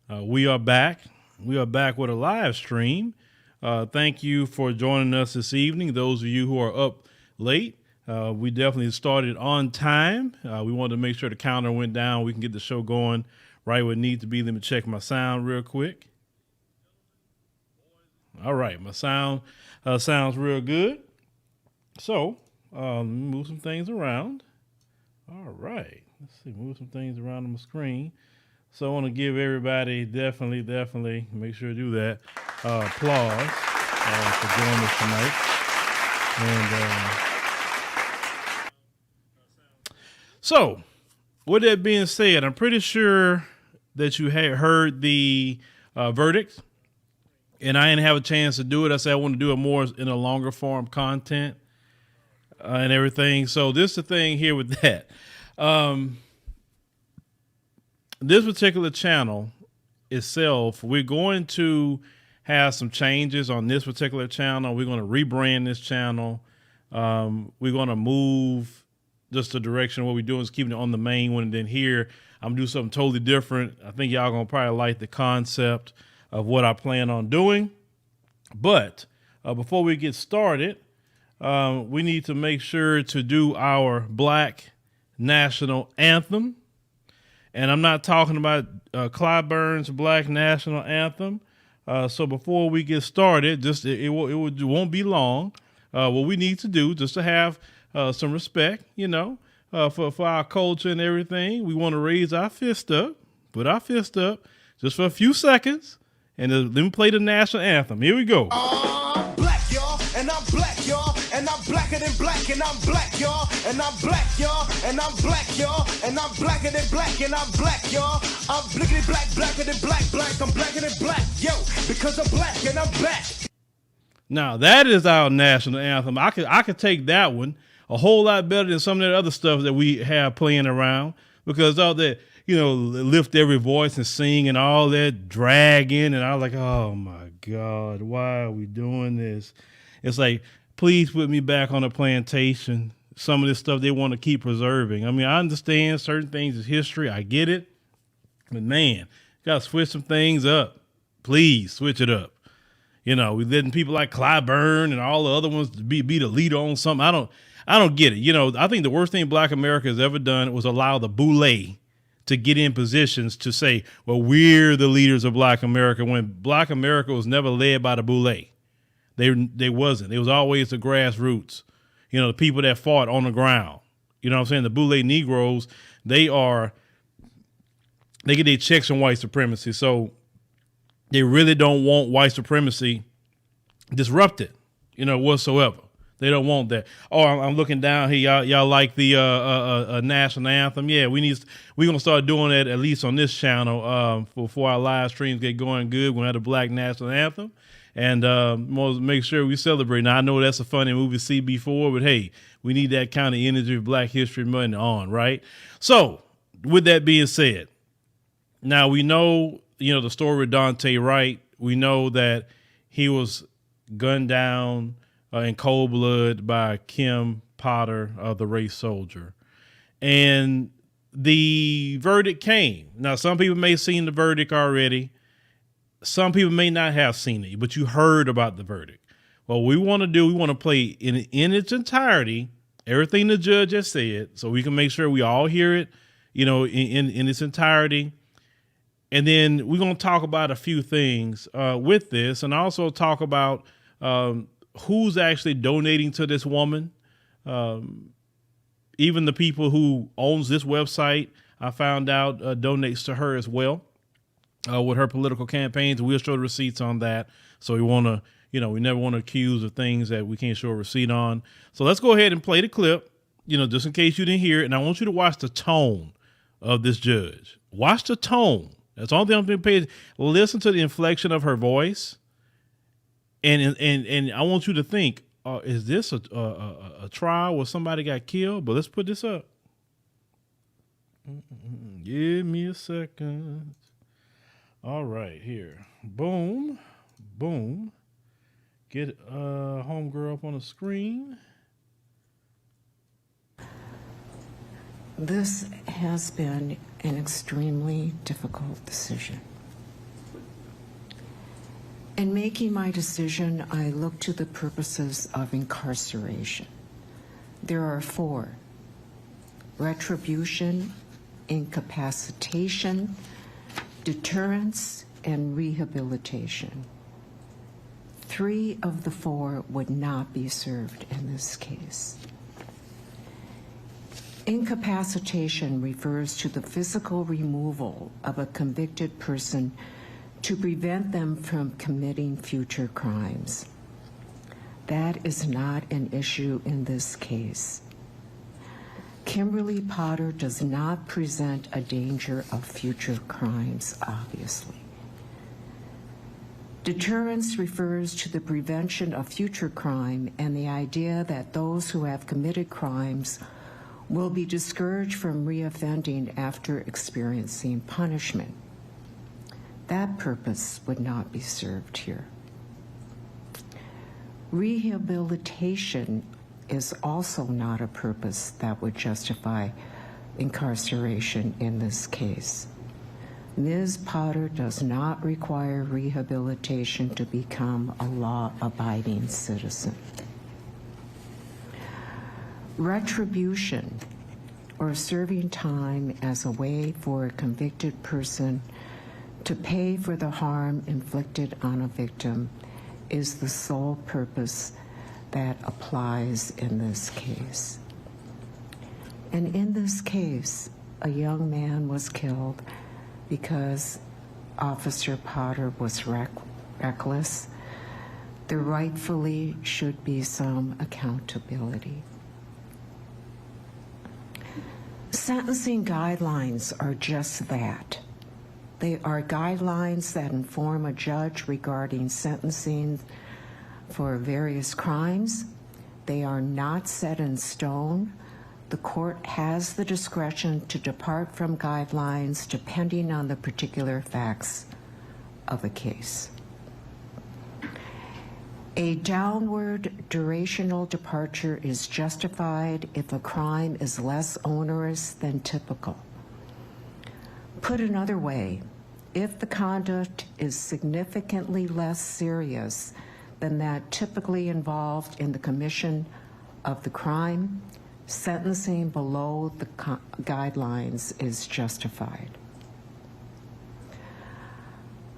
We are back. We are back with a live stream. Thank you for joining us this evening. Those of you who are up late, we definitely started on time. We wanted to make sure the counter went down. We can get the show going right where it needs to be. Let me check my sound real quick. All right, my sound sounds real good. So let me move some things around. All right, let's see, move some things around on my screen. So I want to give everybody definitely make sure to do that. Applause for joining us tonight. And so, with that being said, I'm pretty sure that you had heard the verdict, and I didn't have a chance to do it. I said I want to do it more in a longer form content and everything. So this is the thing here with that. This particular channel itself, we're going to have some changes on this particular channel. We're going to rebrand this channel. We're going to move just the direction of what we're doing is keeping it on the main one. And then here, I'm going to do something totally different. I think y'all going to probably like the concept of what I plan on doing. But before we get started, we need to make sure to do our Black National Anthem. And I'm not talking about Clyburn's Black National Anthem. So before we get started, just it won't be long. What we need to do just to have some respect, for our culture and everything. We want to raise our fist up, put our fist up just for a few seconds, and then let me play the national anthem. Here we go. Black, y'all, and I'm black, y'all, and I'm blacker than black, and I'm black, y'all, and I'm black, y'all, and I'm black, y'all, and I'm blacker than black, and I'm black, y'all. I'm blickety black, blacker than black, I'm blacker than black, yo, because I'm black and I'm back. Now that is our national anthem. I could take that one a whole lot better than some of that other stuff that we have playing around, because all that, lift every voice and sing and all that dragging. And I was like, oh my God, why are we doing this? It's like, please put me back on a plantation. Some of this stuff they want to keep preserving. I mean, I understand certain things is history. I get it. But man, got to switch some things up. Please switch it up. We letting people like Clyburn and all the other ones be the leader on something. I don't get it. I think the worst thing Black America has ever done was allow the boule to get in positions to say, well, we're the leaders of Black America, when Black America was never led by the boule. They wasn't. It was always the grassroots, the people that fought on the ground. You know what I'm saying? The boule Negroes, they get their checks on white supremacy. So they really don't want white supremacy disrupted, whatsoever. They don't want that. Oh, I'm looking down here. Y'all like the national anthem? Yeah, we're gonna start doing that at least on this channel before our live streams get going good. We're gonna have the Black National Anthem, and we'll make sure we celebrate. Now I know that's a funny movie CB4, but hey, we need that kind of energy of Black History Month on, right? So with that being said, now we know the story with Dante Wright. We know that he was gunned down in cold blood by Kim Potter, the race soldier. And the verdict came. Now, some people may have seen the verdict already. Some people may not have seen it, but you heard about the verdict. What we want to play in its entirety, everything the judge has said, so we can make sure we all hear it, in its entirety. And then we're going to talk about a few things with this, and also talk about who's actually donating to this woman. Even the people who owns this website, I found out, donates to her as well with her political campaigns. We'll show the receipts on that. So we want to, we never want to accuse of things that we can't show a receipt on. So let's go ahead and play the clip, just in case you didn't hear it. And I want you to watch the tone of this judge. Watch the tone. That's all I'm going to pay. Listen to the inflection of her voice. And I want you to think, is this a trial where somebody got killed? But let's put this up. Give me a second. All right, here. Boom. Boom. Get homegirl up on the screen. This has been an extremely difficult decision. In making my decision, I look to the purposes of incarceration. There are four: retribution, incapacitation, deterrence, and rehabilitation. Three of the four would not be served in this case. Incapacitation refers to the physical removal of a convicted person to prevent them from committing future crimes. That is not an issue in this case. Kimberly Potter does not present a danger of future crimes, obviously. Deterrence refers to the prevention of future crime and the idea that those who have committed crimes will be discouraged from reoffending after experiencing punishment. That purpose would not be served here. Rehabilitation is also not a purpose that would justify incarceration in this case. Ms. Potter does not require rehabilitation to become a law-abiding citizen. Retribution, or serving time as a way for a convicted person to pay for the harm inflicted on a victim, is the sole purpose that applies in this case. And in this case, a young man was killed because Officer Potter was reckless. There rightfully should be some accountability. Sentencing guidelines are just that. They are guidelines that inform a judge regarding sentencing for various crimes. They are not set in stone. The court has the discretion to depart from guidelines depending on the particular facts of a case. A downward durational departure is justified if a crime is less onerous than typical. Put another way, if the conduct is significantly less serious than that typically involved in the commission of the crime, sentencing below the guidelines is justified.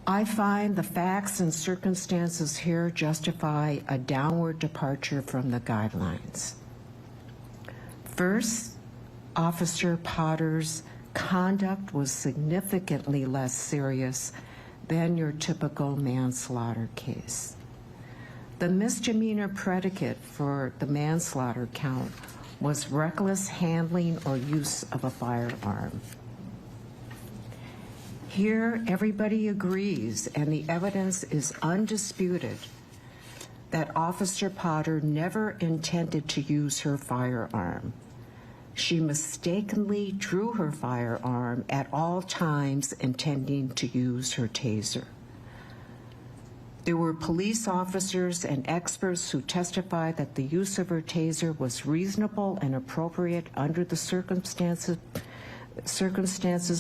I find the facts and circumstances here justify a downward departure from the guidelines. First, Officer Potter's conduct was significantly less serious than your typical manslaughter case. The misdemeanor predicate for the manslaughter count was reckless handling or use of a firearm. Here, everybody agrees, and the evidence is undisputed, that Officer Potter never intended to use her firearm. She mistakenly drew her firearm at all times, intending to use her taser. There were police officers and experts who testified that the use of her taser was reasonable and appropriate under the circumstances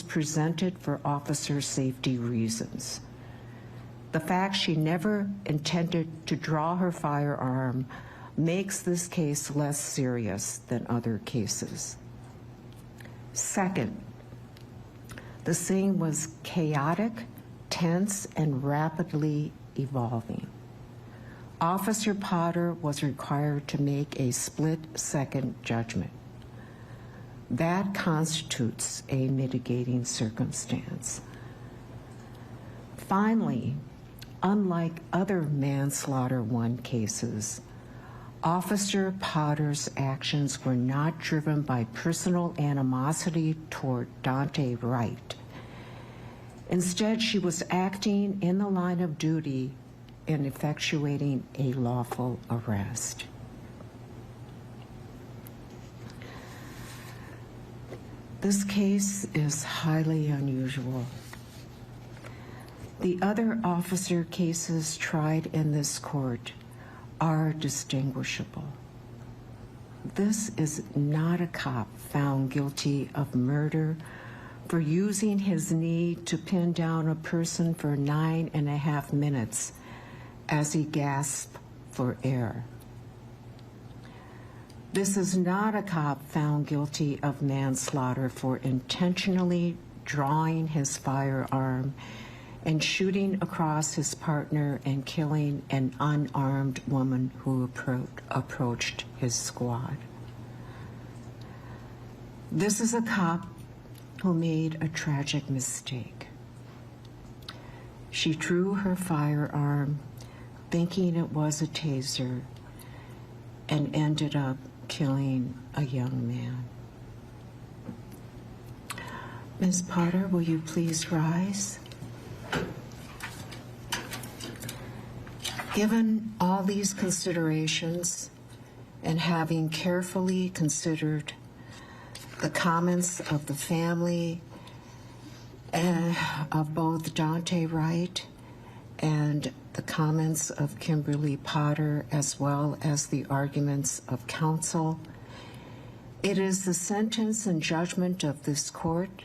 presented for officer safety reasons. The fact she never intended to draw her firearm makes this case less serious than other cases. Second, the scene was chaotic, tense, and rapidly evolving. Officer Potter was required to make a split-second judgment. That constitutes a mitigating circumstance. Finally, unlike other manslaughter 1 cases, Officer Potter's actions were not driven by personal animosity toward Dante Wright. Instead, she was acting in the line of duty in effectuating a lawful arrest. This case is highly unusual. The other officer cases tried in this court are distinguishable. This is not a cop found guilty of murder for using his knee to pin down a person for 9.5 minutes as he gasped for air. This is not a cop found guilty of manslaughter for intentionally drawing his firearm and shooting across his partner and killing an unarmed woman who approached his squad. This is a cop who made a tragic mistake. She drew her firearm thinking it was a taser and ended up killing a young man. Ms. Potter, will you please rise? Given all these considerations and having carefully considered the comments of the family of both Dante Wright and the comments of Kimberly Potter, as well as the arguments of counsel, it is the sentence and judgment of this court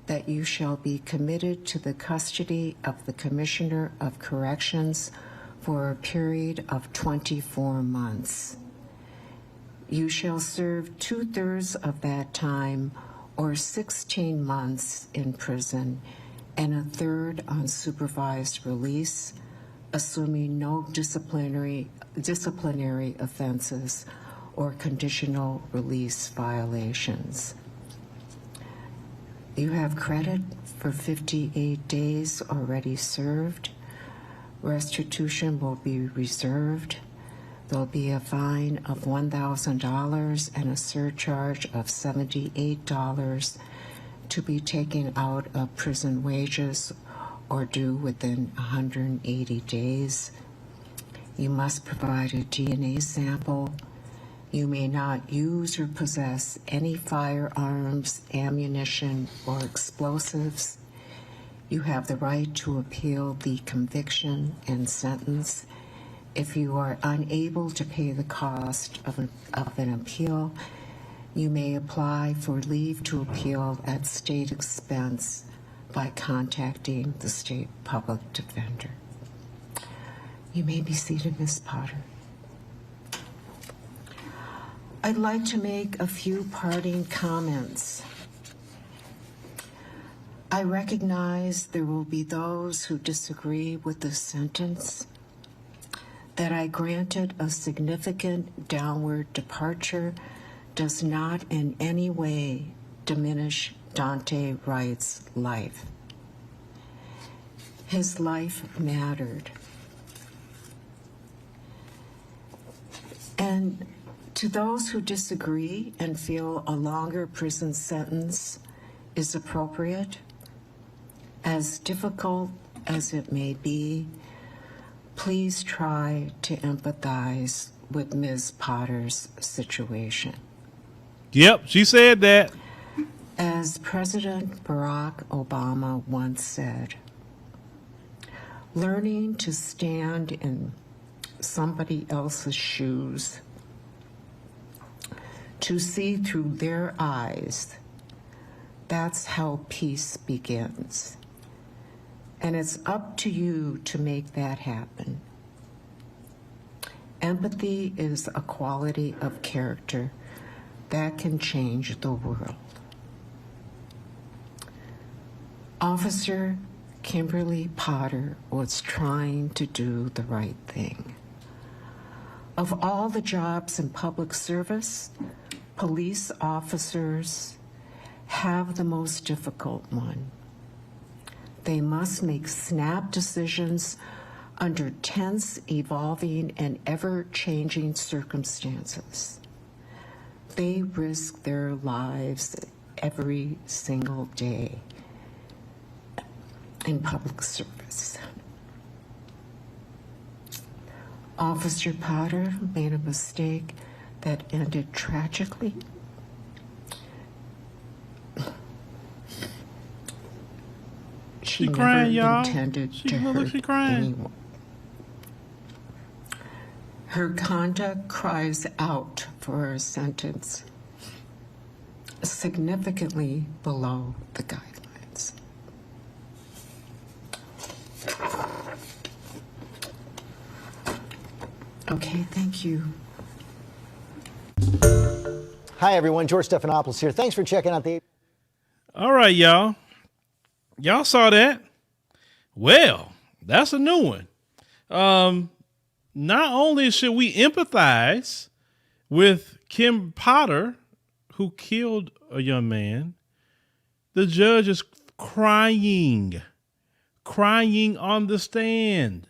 that you shall be committed to the custody of the Commissioner of Corrections for a period of 24 months. You shall serve 2/3 of that time, or 16 months in prison, and 1/3 on supervised release, assuming no disciplinary offenses or conditional release violations. You have credit for 58 days already served. Restitution will be reserved. There'll be a fine of $1,000 and a surcharge of $78 to be taken out of prison wages or due within 180 days. You must provide a DNA sample. You may not use or possess any firearms, ammunition, or explosives. You have the right to appeal the conviction and sentence. If you are unable to pay the cost of an appeal, you may apply for leave to appeal at state expense by contacting the state public defender. You may be seated, Ms. Potter. I'd like to make a few parting comments. I recognize there will be those who disagree with this sentence, that I granted a significant downward departure does not in any way diminish Dante Wright's life. His life mattered. And to those who disagree and feel a longer prison sentence is appropriate, as difficult as it may be, please try to empathize with Ms. Potter's situation. Yep, she said that. As President Barack Obama once said, learning to stand in somebody else's shoes, to see through their eyes, that's how peace begins. And it's up to you to make that happen. Empathy is a quality of character that can change the world. Officer Kimberly Potter was trying to do the right thing. Of all the jobs in public service, police officers have the most difficult one. They must make snap decisions under tense, evolving, and ever-changing circumstances. They risk their lives every single day in public service. Officer Potter made a mistake that ended tragically. She never crying, y'all. intended She to look like hurt she crying. anyone. Her conduct cries out for a sentence significantly below the guidelines. Okay, thank you. Hi, everyone. George Stephanopoulos here. Thanks for checking out the... All right, y'all. Y'all saw that? Well, that's a new one. Not only should we empathize with Kim Potter, who killed a young man, the judge is crying on the stand.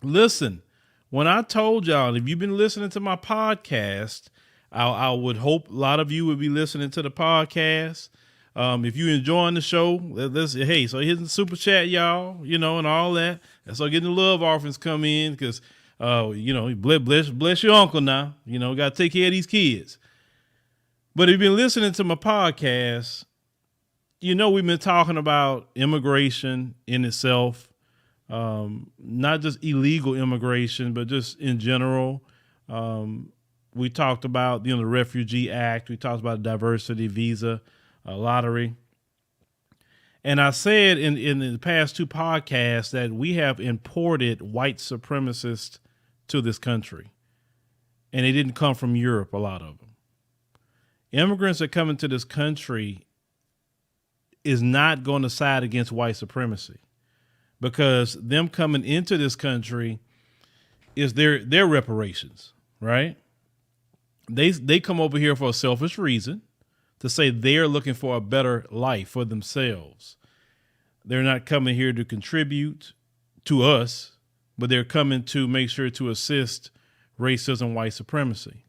Listen, when I told y'all, if you've been listening to my podcast, I would hope a lot of you would be listening to the podcast. If you're enjoying the show, hey, so here's the super chat, y'all, and all that. And so getting the love offerings come in because, bless your uncle now. Got to take care of these kids. But if you've been listening to my podcast, we've been talking about immigration in itself, not just illegal immigration, but just in general. We talked about, the Refugee Act. We talked about diversity visa lottery. And I said in the past two podcasts that we have imported white supremacists to this country. And they didn't come from Europe, a lot of them. Immigrants that come into this country is not going to side against white supremacy, because them coming into this country is their reparations, right? They come over here for a selfish reason, to say they're looking for a better life for themselves. They're not coming here to contribute to us, but they're coming to make sure to assist racism, white supremacy.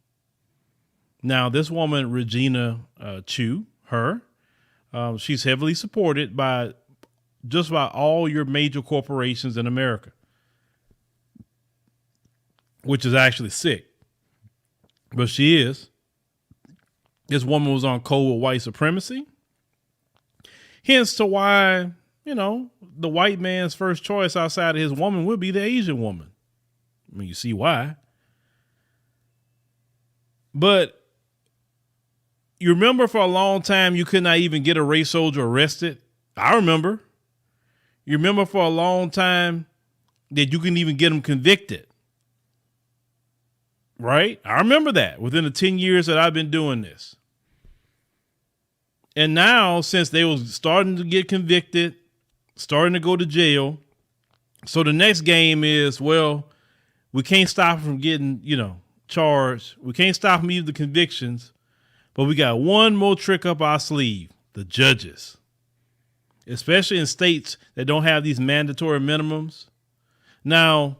Now, this woman, Regina Chu, she's heavily supported by just about all your major corporations in America, which is actually sick. But she is. This woman was on code with white supremacy. Hence to why, the white man's first choice outside of his woman would be the Asian woman. I mean, you see why. But you remember for a long time, you could not even get a race soldier arrested. I remember. You remember for a long time that you couldn't even get them convicted. Right? I remember that within the 10 years that I've been doing this. And now, since they was starting to get convicted, starting to go to jail, so the next game is, well, we can't stop them from getting, charged. We can't stop them even the convictions, but we got one more trick up our sleeve: the judges, especially in states that don't have these mandatory minimums. Now,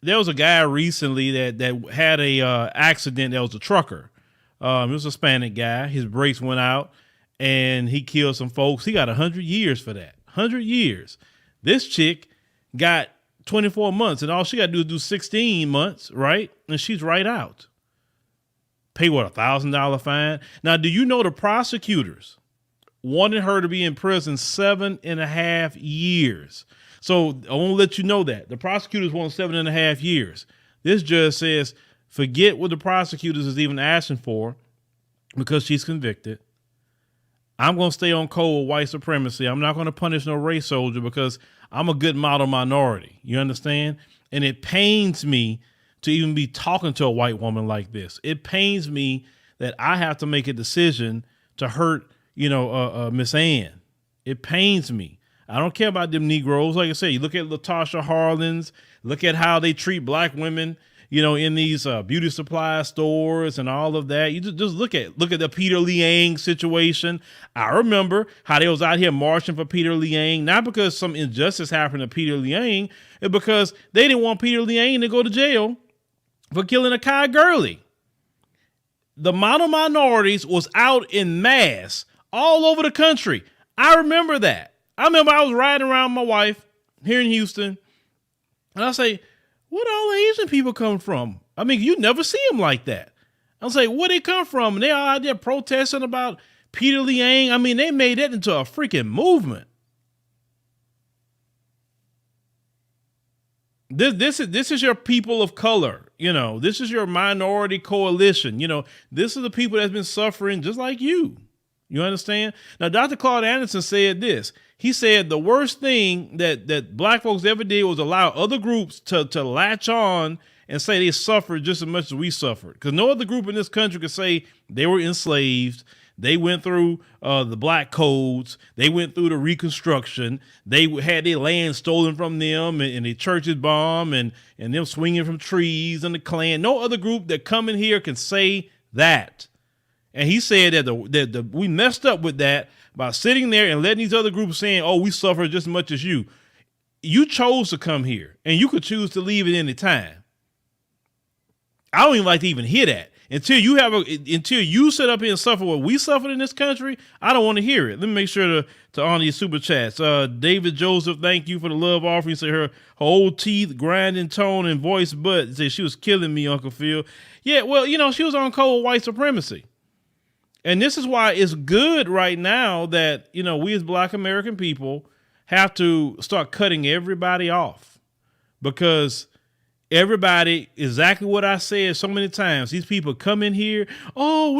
there was a guy recently that had a accident. That was a trucker. He was a Hispanic guy. His brakes went out and he killed some folks. He got 100 years for that. 100 years. This chick got 24 months, and all she got to do is do 16 months, right? And she's right out. Pay what, $1,000 fine? Now, do you know the prosecutors wanted her to be in prison 7.5 years? So I want to let you know that the prosecutors want 7.5 years. This judge says, forget what the prosecutors is even asking for, because she's convicted. I'm going to stay on code with white supremacy. I'm not going to punish no race soldier because I'm a good model minority. You understand? And it pains me to even be talking to a white woman like this. It pains me that I have to make a decision to hurt, Miss Ann. It pains me. I don't care about them Negroes. Like I said, you look at Latasha Harlins, look at how they treat black women, in these beauty supply stores and all of that. You just look at the Peter Liang situation. I remember how they was out here marching for Peter Liang, not because some injustice happened to Peter Liang, it's because they didn't want Peter Liang to go to jail for killing Akai Gurley. The model minorities was out in mass all over the country. I remember that. I remember I was riding around with my wife here in Houston, and I say, where all the Asian people come from? I mean, you never see them like that. I was like, where they come from? And they all out there protesting about Peter Liang. I mean, they made that into a freaking movement. This is your people of color. This is your minority coalition. This is the people that's been suffering just like you. You understand? Now, Dr. Claude Anderson said this. He said the worst thing that black folks ever did was allow other groups to latch on and say they suffered just as much as we suffered. Because no other group in this country could say they were enslaved. They went through the black codes. They went through the Reconstruction. They had their land stolen from them and their churches bombed and them swinging from trees and the Klan. No other group that come in here can say that. And he said that we messed up with that by sitting there and letting these other groups saying, oh, we suffer just as much as you. You chose to come here and you could choose to leave at any time. I don't even like to even hear that. Until you sit up here and suffer what we suffered in this country, I don't want to hear it. Let me make sure to honor your super chats. David Joseph, thank you for the love offering. Say her old teeth, grinding tone, and voice, but say she was killing me, Uncle Phil. Yeah, well, she was on cold white supremacy. And this is why it's good right now that, we as Black American people have to start cutting everybody off, because everybody, exactly what I said so many times, these people come in here, oh,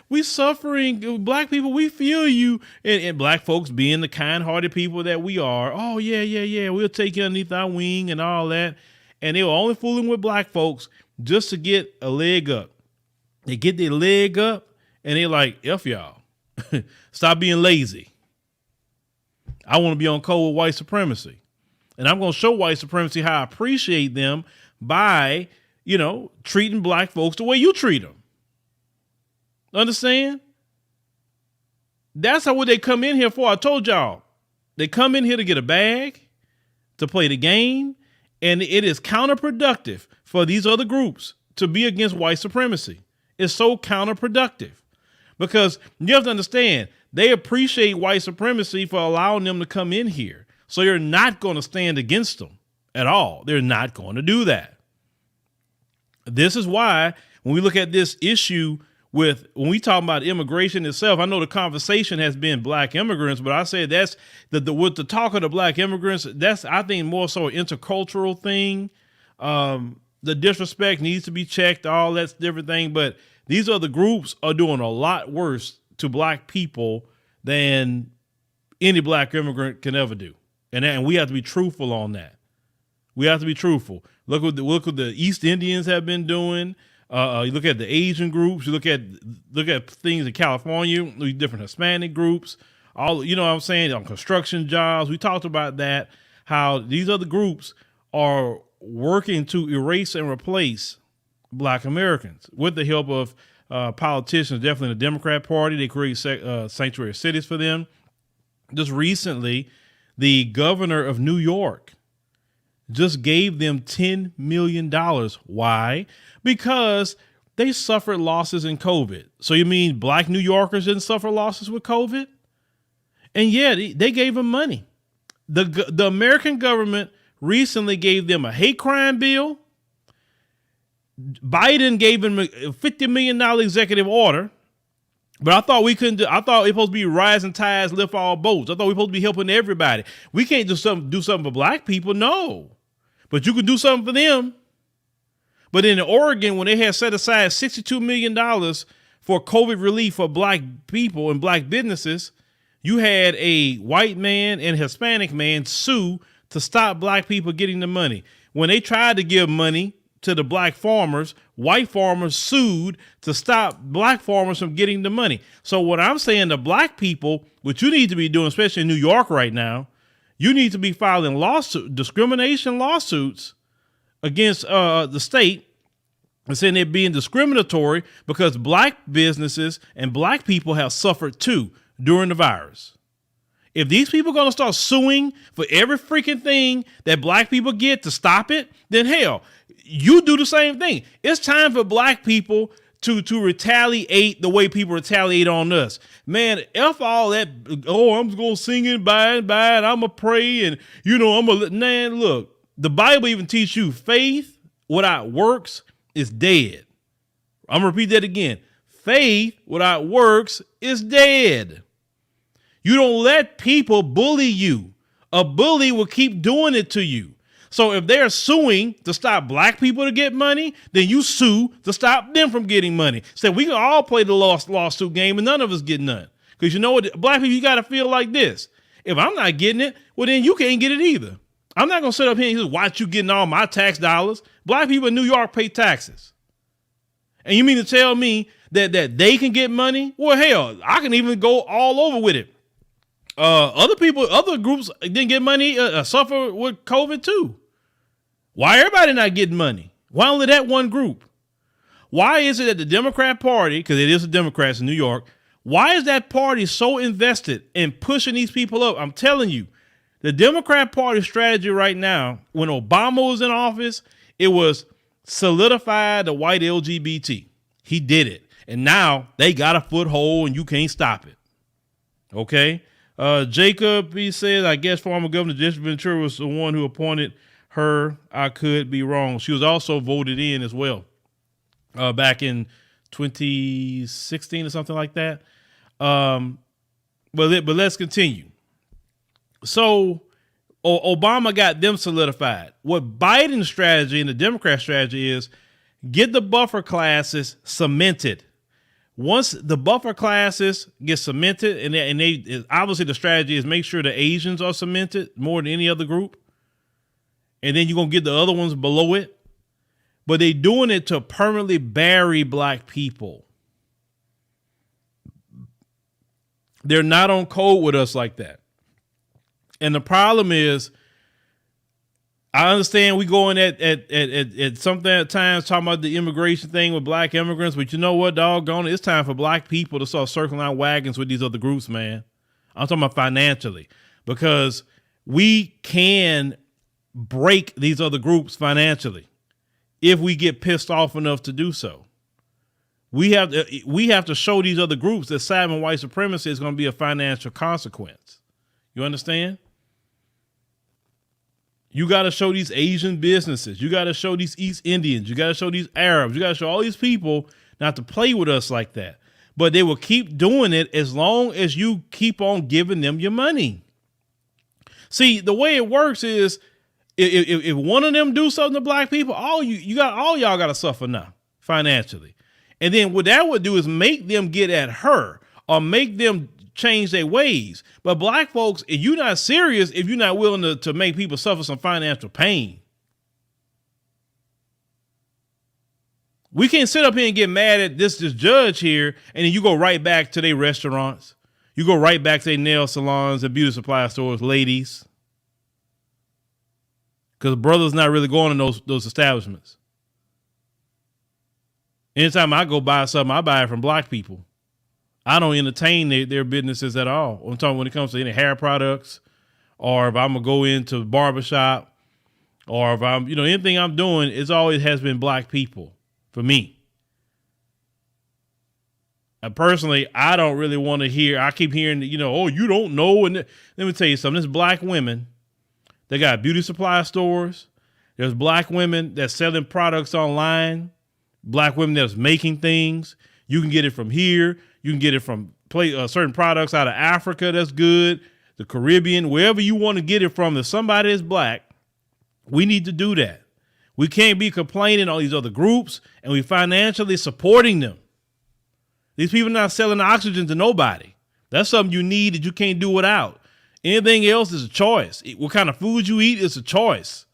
we suffering, Black people, we feel you. And Black folks being the kind-hearted people that we are. Oh, yeah. We'll take you underneath our wing and all that. And they were only fooling with Black folks just to get a leg up. They get their leg up and they're like, F y'all, stop being lazy. I want to be on cold with white supremacy. And I'm going to show white supremacy how I appreciate them by, treating Black folks the way you treat them. Understand? That's what they come in here for. I told y'all, they come in here to get a bag, to play the game, and it is counterproductive for these other groups to be against white supremacy. It's so counterproductive because you have to understand, they appreciate white supremacy for allowing them to come in here. So you're not going to stand against them at all. They're not going to do that. This is why when we look at this issue when we talk about immigration itself, I know the conversation has been Black immigrants, but I say that's with the talk of the Black immigrants, that's, I think, more so an intercultural thing. The disrespect needs to be checked, all that's different thing. But these other groups are doing a lot worse to Black people than any Black immigrant can ever do. And we have to be truthful on that. We have to be truthful. Look what the East Indians have been doing. You look at the Asian groups. You look at things in California, different Hispanic groups. All, what I'm saying, on construction jobs. We talked about that, how these other groups are working to erase and replace Black Americans with the help of politicians, definitely the Democrat Party. They create sanctuary cities for them. Just recently, the governor of New York just gave them $10 million. Why? Because they suffered losses in COVID. So you mean Black New Yorkers didn't suffer losses with COVID? And yeah, they gave them money. The American government recently gave them a hate crime bill. Biden gave them a $50 million executive order. But I thought I thought it was supposed to be rising tides lift all boats. I thought we were supposed to be helping everybody. We can't do something for Black people. No, but you can do something for them. But in Oregon, when they had set aside $62 million for COVID relief for Black people and Black businesses, you had a white man and Hispanic man sue to stop Black people getting the money. When they tried to give money to the Black farmers, white farmers sued to stop Black farmers from getting the money. So what I'm saying to Black people, what you need to be doing, especially in New York right now, you need to be filing discrimination lawsuits against the state and saying they're being discriminatory because Black businesses and Black people have suffered too during the virus. If these people are going to start suing for every freaking thing that Black people get to stop it, then hell, you do the same thing. It's time for Black people to retaliate the way people retaliate on us. Man, F all that, oh, I'm just going to sing it by and I'm going to pray and, man, look, the Bible even teach you faith without works is dead. I'm going to repeat that again. Faith without works is dead. You don't let people bully you. A bully will keep doing it to you. So if they're suing to stop Black people to get money, then you sue to stop them from getting money. So we can all play the lawsuit game and none of us get none. Because you know what, Black people, you got to feel like this. If I'm not getting it, well, then you can't get it either. I'm not going to sit up here and just watch you getting all my tax dollars. Black people in New York pay taxes. And you mean to tell me that they can get money? Well, hell, I can even go all over with it. Other groups didn't get money, suffer with COVID too. Why everybody not getting money? Why only that one group? Why is it that the Democrat Party, because it is the Democrats in New York, why is that party so invested in pushing these people up? I'm telling you, the Democrat Party strategy right now, when Obama was in office, it was solidify the white LGBT. He did it. And now they got a foothold and you can't stop it. Okay. Jacob, he says, I guess former Governor Jesse Ventura was the one who appointed her. I could be wrong. She was also voted in as well. Back in 2016 or something like that. But let's continue. So Obama got them solidified. What Biden's strategy and the Democrat strategy is get the buffer classes cemented. Once the buffer classes get cemented, and they obviously the strategy is make sure the Asians are cemented more than any other group. And then you're going to get the other ones below it. But they're doing it to permanently bury black people. They're not on code with us like that. And the problem is, I understand we going at something at times talking about the immigration thing with black immigrants, but you know what, doggone it, it's time for black people to start circling out wagons with these other groups, man. I'm talking about financially, because we can break these other groups financially if we get pissed off enough to do so. We have to show these other groups that siding white supremacy is going to be a financial consequence. You understand? You got to show these Asian businesses. You got to show these East Indians. You got to show these Arabs. You got to show all these people not to play with us like that. But they will keep doing it as long as you keep on giving them your money. See, the way it works is if one of them do something to black people, all y'all got to suffer now financially. And then what that would do is make them get at her or make them change their ways. But black folks, if you're not serious, if you're not willing to make people suffer some financial pain, we can't sit up here and get mad at this judge here, and then you go right back to their restaurants. You go right back to their nail salons and beauty supply stores, ladies. Because brothers not really going in those establishments. Anytime I go buy something, I buy it from black people. I don't entertain their businesses at all. I'm talking when it comes to any hair products, or if I'm going to go into the barbershop, or if I'm, anything I'm doing, it always has been black people for me. And personally, I don't really want to hear, I keep hearing, oh, you don't know. And let me tell you something, there's black women that got beauty supply stores. There's black women that's selling products online. Black women that's making things. You can get it from here. You can get it from certain products out of Africa. That's good. The Caribbean, wherever you want to get it from. If somebody is black, we need to do that. We can't be complaining on these other groups and we financially supporting them. These people not selling oxygen to nobody. That's something you need that you can't do without. Anything else is a choice. What kind of food you eat is a choice.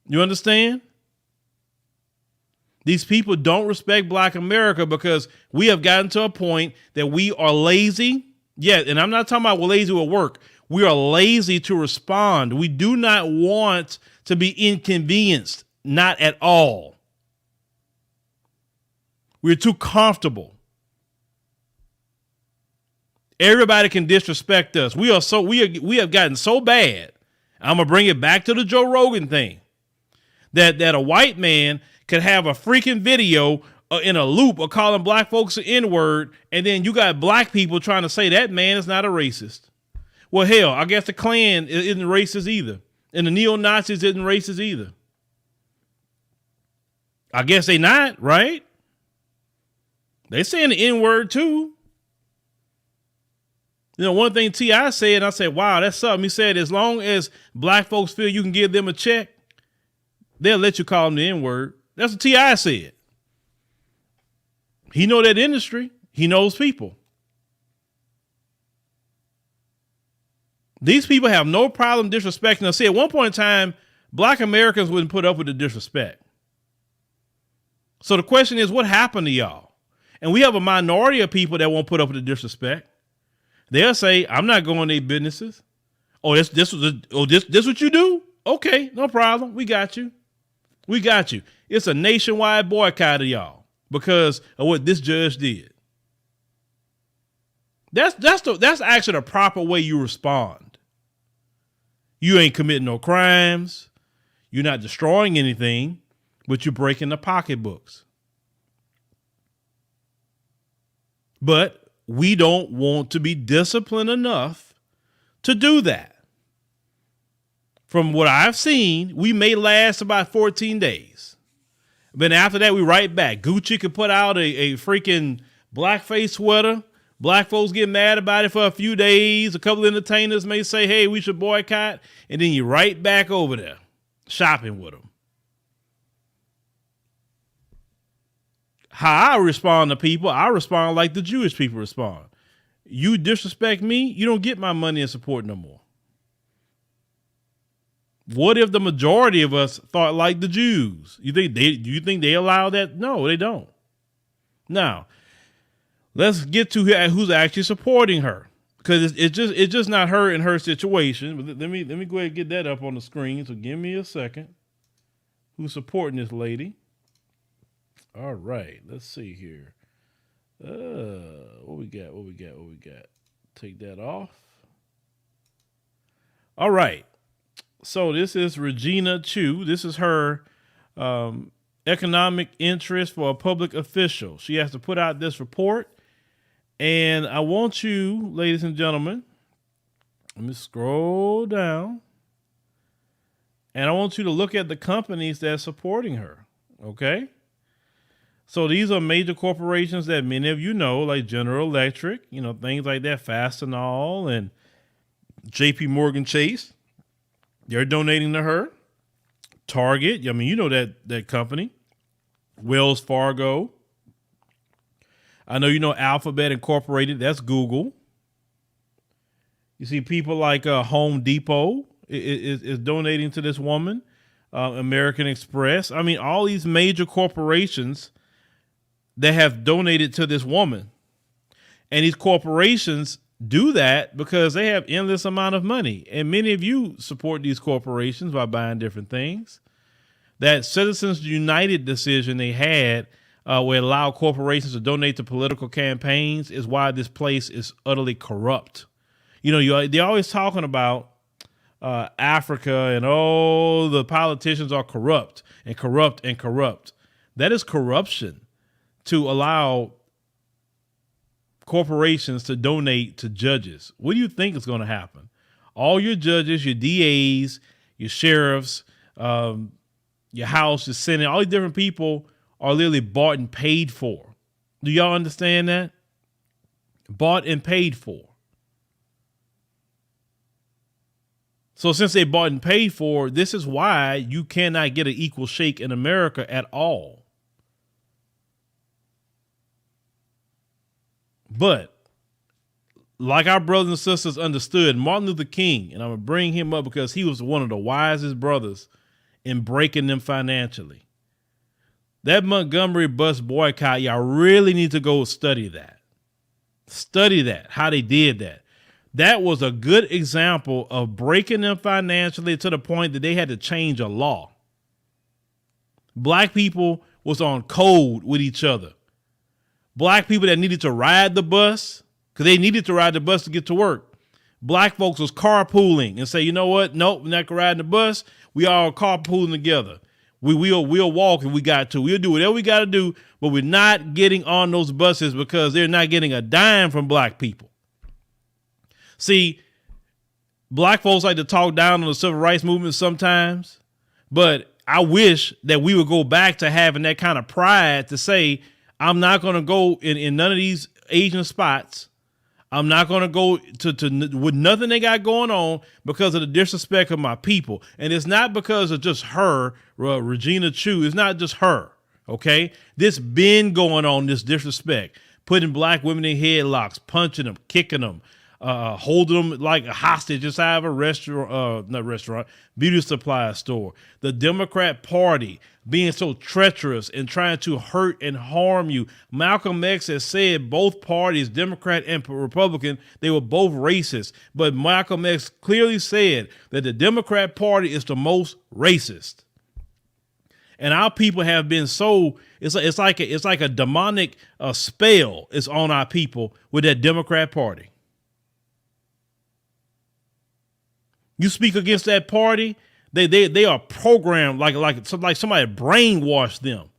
You understand? These people don't respect black America because we have gotten to a point that we are lazy. Yeah, and I'm not talking about we're lazy at work. We are lazy to respond. We do not want to be inconvenienced. Not at all. We're too comfortable. Everybody can disrespect us. We have gotten so bad. I'm going to bring it back to the Joe Rogan thing. That a white man could have a freaking video in a loop of calling black folks an N-word, and then you got black people trying to say that man is not a racist. Well, hell, I guess the Klan isn't racist either, and the neo-Nazis isn't racist either. I guess they not, right? They saying the N-word too. One thing T.I. said, I said, wow, that's something. He said, as long as black folks feel you can give them a check, they'll let you call them the N-word. That's what T.I. said. He know that industry. He knows people. These people have no problem disrespecting us. See, at one point in time, black Americans wouldn't put up with the disrespect. So the question is, what happened to y'all? And we have a minority of people that won't put up with the disrespect. They'll say, I'm not going to their businesses. Oh, this what you do? Okay, no problem. We got you. We got you. It's a nationwide boycott of y'all because of what this judge did. That's actually the proper way you respond. You ain't committing no crimes. You're not destroying anything, but you're breaking the pocketbooks. But we don't want to be disciplined enough to do that. From what I've seen, we may last about 14 days. But after that, we right back. Gucci could put out a freaking blackface sweater. Black folks get mad about it for a few days. A couple of entertainers may say, hey, we should boycott. And then you're right back over there shopping with them. How I respond to people, I respond like the Jewish people respond. You disrespect me, you don't get my money and support no more. What if the majority of us thought like the Jews? Do you think they allow that? No, they don't. Now, let's get to who's actually supporting her, because it's just not her in her situation. But let me go ahead and get that up on the screen. So give me a second. Who's supporting this lady? All right, let's see here. What we got? Take that off. All right. So this is Regina Chu. This is her economic interest for a public official. She has to put out this report. And I want you, ladies and gentlemen, let me scroll down. And I want you to look at the companies that are supporting her. Okay. So these are major corporations that many of you know, like General Electric, things like that, Fastenal and JP Morgan Chase. They're donating to her. Target, that company. Wells Fargo. I know Alphabet Incorporated, that's Google. You see people like Home Depot is donating to this woman. American Express. All these major corporations that have donated to this woman. And these corporations do that because they have endless amount of money. And many of you support these corporations by buying different things. That Citizens United decision they had where it allowed corporations to donate to political campaigns is why this place is utterly corrupt. They're always talking about Africa and the politicians are corrupt and corrupt and corrupt. That is corruption to allow corporations to donate to judges. What do you think is going to happen? All your judges, your DAs, your sheriffs, your House, your Senate, all these different people are literally bought and paid for. Do y'all understand that? Bought and paid for. So since they bought and paid for, this is why you cannot get an equal shake in America at all. But like our brothers and sisters understood, Martin Luther King, and I'm going to bring him up because he was one of the wisest brothers in breaking them financially. That Montgomery bus boycott, y'all really need to go study that. Study that, how they did that. That was a good example of breaking them financially to the point that they had to change a law. Black people was on code with each other. Black people that needed to ride the bus, because they needed to ride the bus to get to work. Black folks was carpooling and say, you know what? Nope, we're not gonna ride the bus. We all carpooling together. We'll walk if we got to. We'll do whatever we got to do, but we're not getting on those buses because they're not getting a dime from black people. See, black folks like to talk down on the civil rights movement sometimes, but I wish that we would go back to having that kind of pride to say, I'm not going to go in none of these Asian spots. I'm not going to go to with nothing they got going on because of the disrespect of my people. And it's not because of just her, Regina Chu. It's not just her. OK, this been going on, this disrespect, putting black women in headlocks, punching them, kicking them, holding them like a hostage inside of a beauty supply store. The Democrat Party being so treacherous and trying to hurt and harm you. Malcolm X has said both parties, Democrat and Republican, they were both racist. But Malcolm X clearly said that the Democrat Party is the most racist. And our people have been so, it's like a demonic spell is on our people with that Democrat Party. You speak against that party, they are programmed like somebody brainwashed them.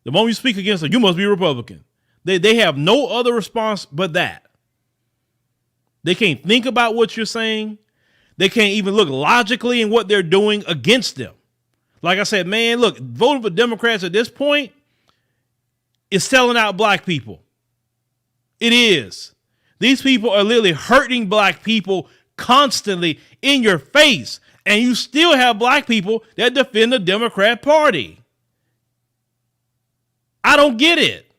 The moment you speak against them, you must be a Republican. They have no other response but that. They can't think about what you're saying. They can't even look logically in what they're doing against them. Like I said, man, look, voting for Democrats at this point is selling out black people. It is. These people are literally hurting black people constantly in your face. And you still have black people that defend the Democrat Party. I don't get it.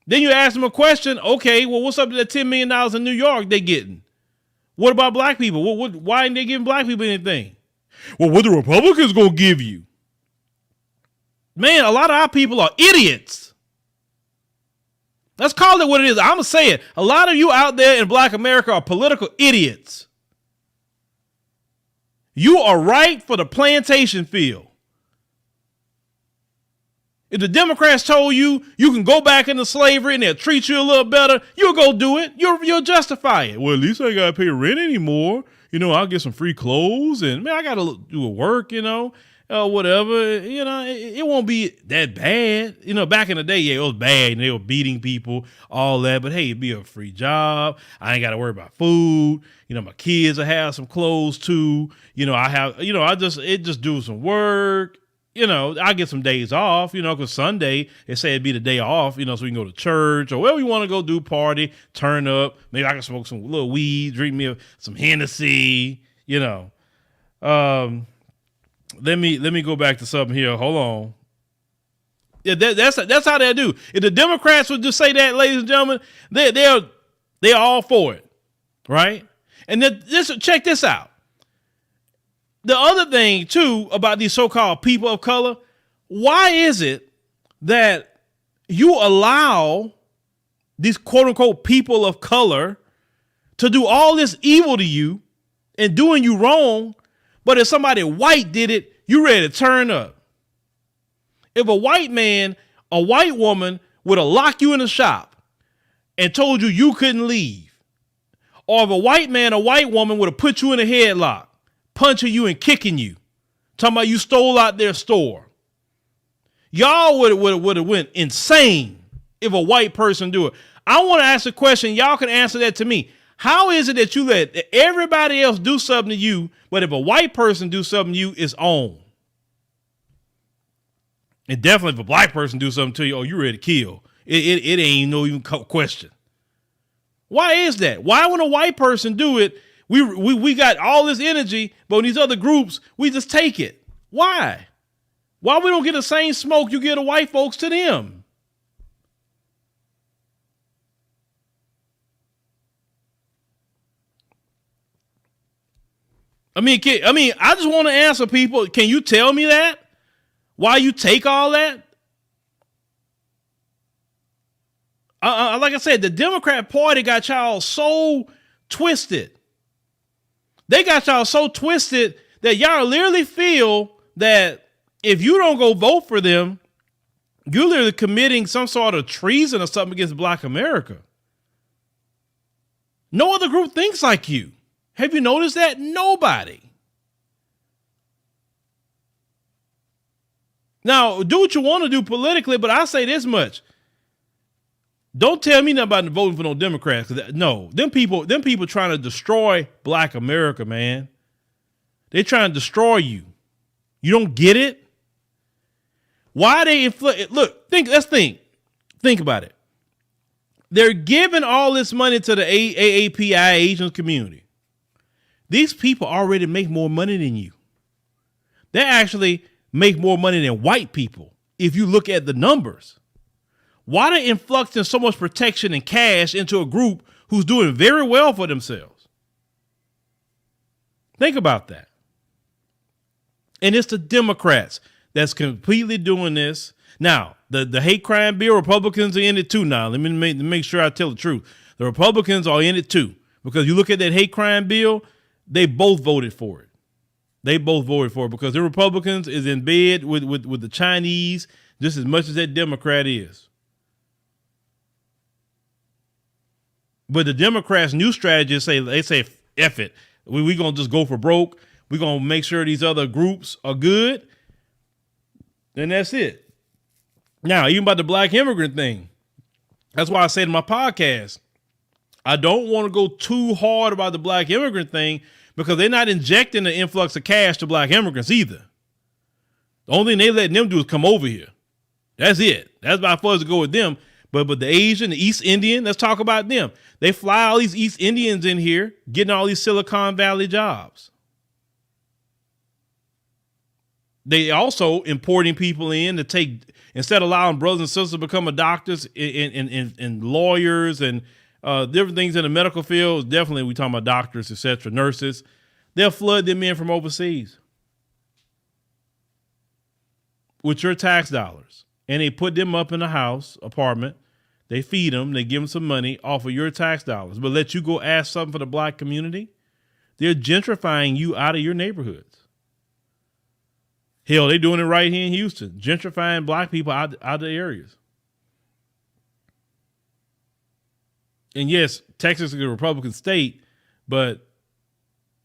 Then you ask them a question. Okay, well, what's up to that $10 million in New York they getting? What about black people? Why ain't they giving black people anything? Well, what the Republicans gonna give you? Man, a lot of our people are idiots. Let's call it what it is. I'm gonna say it. A lot of you out there in black America are political idiots. You are right for the plantation field. If the Democrats told you you can go back into slavery and they'll treat you a little better, you'll go do it. You'll justify it. Well, at least I ain't got to pay rent anymore. I'll get some free clothes and man, I got to do work, whatever. It won't be that bad. Back in the day, yeah, it was bad and they were beating people, all that. But hey, it'd be a free job. I ain't got to worry about food. My kids will have some clothes too. I just do some work. I get some days off, because Sunday, they say it'd be the day off, so we can go to church or wherever we want to go do, party, turn up. Maybe I can smoke some little weed, drink me some Hennessy, Let me go back to something here. Hold on. Yeah, that's how they do. If the Democrats would just say that, ladies and gentlemen, they're all for it, right? And check this out. The other thing, too, about these so-called people of color, why is it that you allow these quote-unquote people of color to do all this evil to you and doing you wrong, but if somebody white did it, you ready to turn up? If a white man, a white woman would have locked you in a shop and told you couldn't leave, or if a white man, a white woman would have put you in a headlock, punching you and kicking you, talking about you stole out their store, y'all would have went insane if a white person do it. I want to ask a question. Y'all can answer that to me. How is it that you let everybody else do something to you, but if a white person do something to you, it's on? And definitely if a black person do something to you, oh, you ready to kill. It ain't no even question. Why is that? Why when a white person do it, we got all this energy, but in these other groups, we just take it? Why? Why we don't get the same smoke you get the white folks to them? I just want to answer people. Can you tell me that? Why you take all that? Like I said, the Democrat Party got y'all so twisted. They got y'all so twisted that y'all literally feel that if you don't go vote for them, you're literally committing some sort of treason or something against Black America. No other group thinks like you. Have you noticed that? Nobody. Now, do what you want to do politically, but I say this much. Don't tell me nothing about voting for no Democrats. No, them people trying to destroy Black America, man. They're trying to destroy you. You don't get it? Why they inflict? Look, let's think. Think about it. They're giving all this money to the AAPI Asian community. These people already make more money than you. They actually make more money than white people if you look at the numbers. Why are they influxing so much protection and cash into a group who's doing very well for themselves? Think about that. And it's the Democrats that's completely doing this. Now, the hate crime bill, Republicans are in it too now. Let me make sure I tell the truth. The Republicans are in it too. Because you look at that hate crime bill, they both voted for it. They both voted for it because the Republicans is in bed with the Chinese just as much as that Democrat is. But the Democrats' new strategy is they say, F it. We're going to just go for broke. We're going to make sure these other groups are good. And that's it. Now, even about the black immigrant thing, that's why I said in my podcast, I don't want to go too hard about the black immigrant thing because they're not injecting the influx of cash to black immigrants either. The only thing they letting them do is come over here. That's it. That's about far as to go with them. But the Asian, the East Indian, let's talk about them. They fly all these East Indians in here, getting all these Silicon Valley jobs. They also importing people in to take, instead of allowing brothers and sisters to become doctors and lawyers and different things in the medical field. Definitely, we talking about doctors, etc., nurses. They'll flood them in from overseas with your tax dollars, and they put them up in a house, apartment. They feed them, they give them some money off of your tax dollars, but let you go ask something for the black community. They're gentrifying you out of your neighborhoods. Hell, they're doing it right here in Houston, gentrifying black people out of the areas. And yes, Texas is a Republican state, but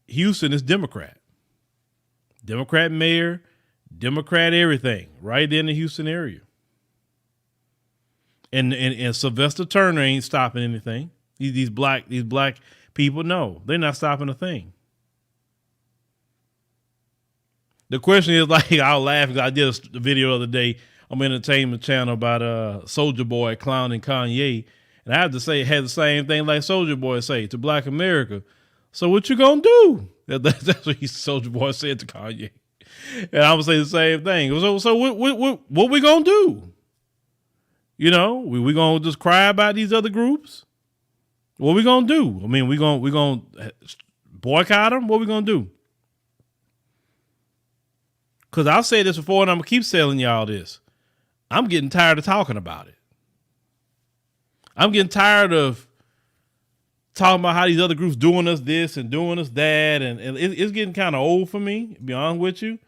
Houston is Democrat. Democrat mayor, Democrat everything, right there in the Houston area. And Sylvester Turner ain't stopping anything. These black people, no, they're not stopping a thing. The question is, like, I'll laugh because I did a video the other day on my entertainment channel about Soulja Boy clowning Kanye. And I have to say, it had the same thing like Soulja Boy say to Black America. So what you gonna do? That's what Soulja Boy said to Kanye. And I'm gonna say the same thing. So what we gonna do? You know, we gonna just cry about these other groups? What we gonna do? I mean, we gonna boycott them? What we gonna do? Because I'll say this before, and I'm gonna keep telling y'all this. I'm getting tired of talking about it. I'm getting tired of talking about how these other groups doing us this and doing us that. And it's getting kind of old for me, to be honest with you,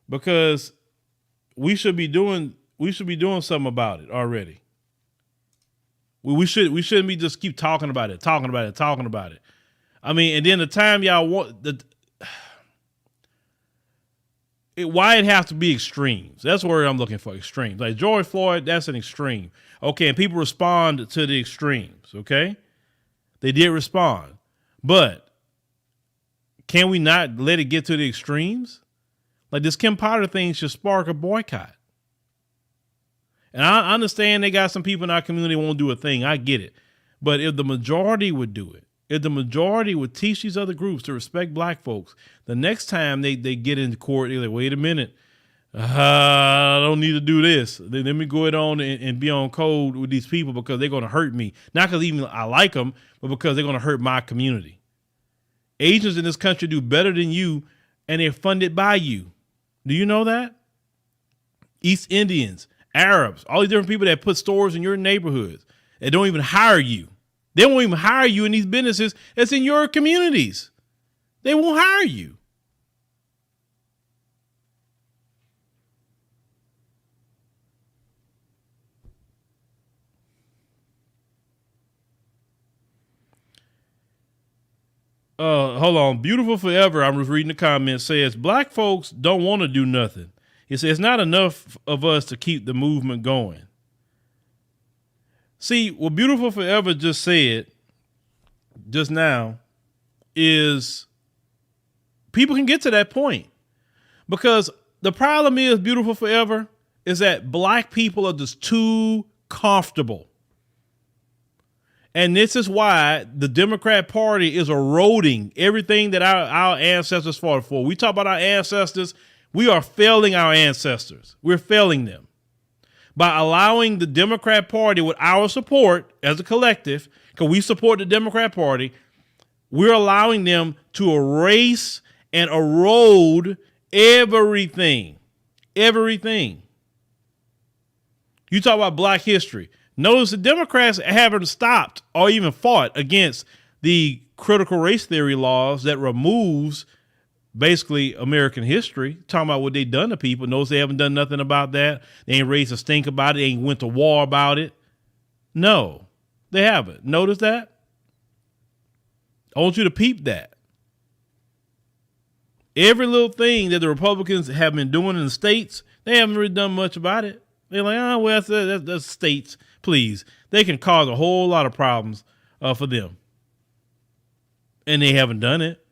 because we should be doing something about it already. We shouldn't be just keep talking about it. I mean, and then the time y'all want why it has to be extremes? That's where I'm looking for, extremes. Like George Floyd, that's an extreme. Okay, and people respond to the extremes, okay? They did respond. But can we not let it get to the extremes? Like this Kim Potter thing should spark a boycott. And I understand they got some people in our community won't do a thing. I get it. But if the majority would do it, if the majority would teach these other groups to respect black folks, the next time they get into court, they're like, wait a minute, I don't need to do this. Let me go ahead on and be on code with these people because they're going to hurt me. Not because even I like them, but because they're going to hurt my community. Asians in this country do better than you, and they're funded by you. Do you know that? East Indians, Arabs, all these different people that put stores in your neighborhoods that don't even hire you. They won't even hire you in these businesses that's in your communities. They won't hire you. Hold on. Beautiful Forever, I was reading the comments, says, black folks don't want to do nothing. It says, it's not enough of us to keep the movement going. See, what Beautiful Forever just said just now is people can get to that point because the problem is Beautiful Forever is that black people are just too comfortable. And this is why the Democrat Party is eroding everything that our ancestors fought for. We talk about our ancestors. We are failing our ancestors. We're failing them. By allowing the Democrat Party with our support as a collective, because we support the Democrat Party, we're allowing them to erase and erode everything. Everything. You talk about Black history. Notice the Democrats haven't stopped or even fought against the critical race theory laws that removes basically American history. Talking about what they done to people. Notice they haven't done nothing about that. They ain't raised a stink about it. They ain't went to war about it. No, they haven't. Notice that? I want you to peep that. Every little thing that the Republicans have been doing in the states, they haven't really done much about it. They're like, oh, well, that's states. Please. They can cause a whole lot of problems for them. And they haven't done it.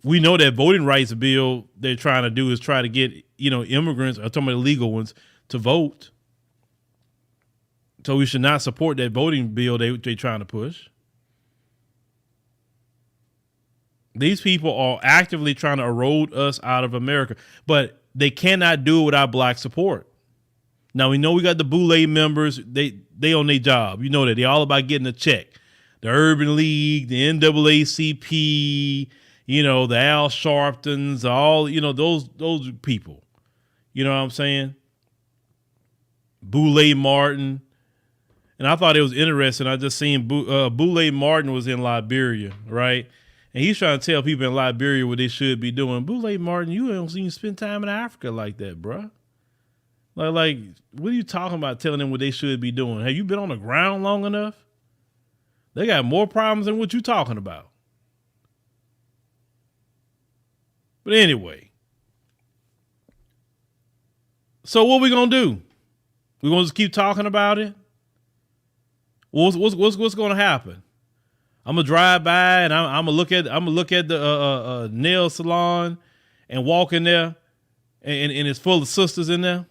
We know that voting rights bill they're trying to do is try to get, immigrants, or some of the legal ones, to vote. So we should not support that voting bill they're trying to push. These people are actively trying to erode us out of America, but they cannot do it without Black support. Now, we know we got the Boule members. They on their job. You know that. They're all about getting a check. The Urban League, the NAACP, the Al Sharptons, all, those people. You know what I'm saying? Boule Martin. And I thought it was interesting. I just seen Boule Martin was in Liberia, right? And he's trying to tell people in Liberia what they should be doing. Boule Martin, you don't seem to spend time in Africa like that, bruh. Like, what are you talking about telling them what they should be doing? Have you been on the ground long enough? They got more problems than what you talking about. But anyway. So what we gonna do? We gonna just keep talking about it? What's gonna happen? I'm gonna drive by and I'm gonna look at the nail salon and walk in there and it's full of sisters in there.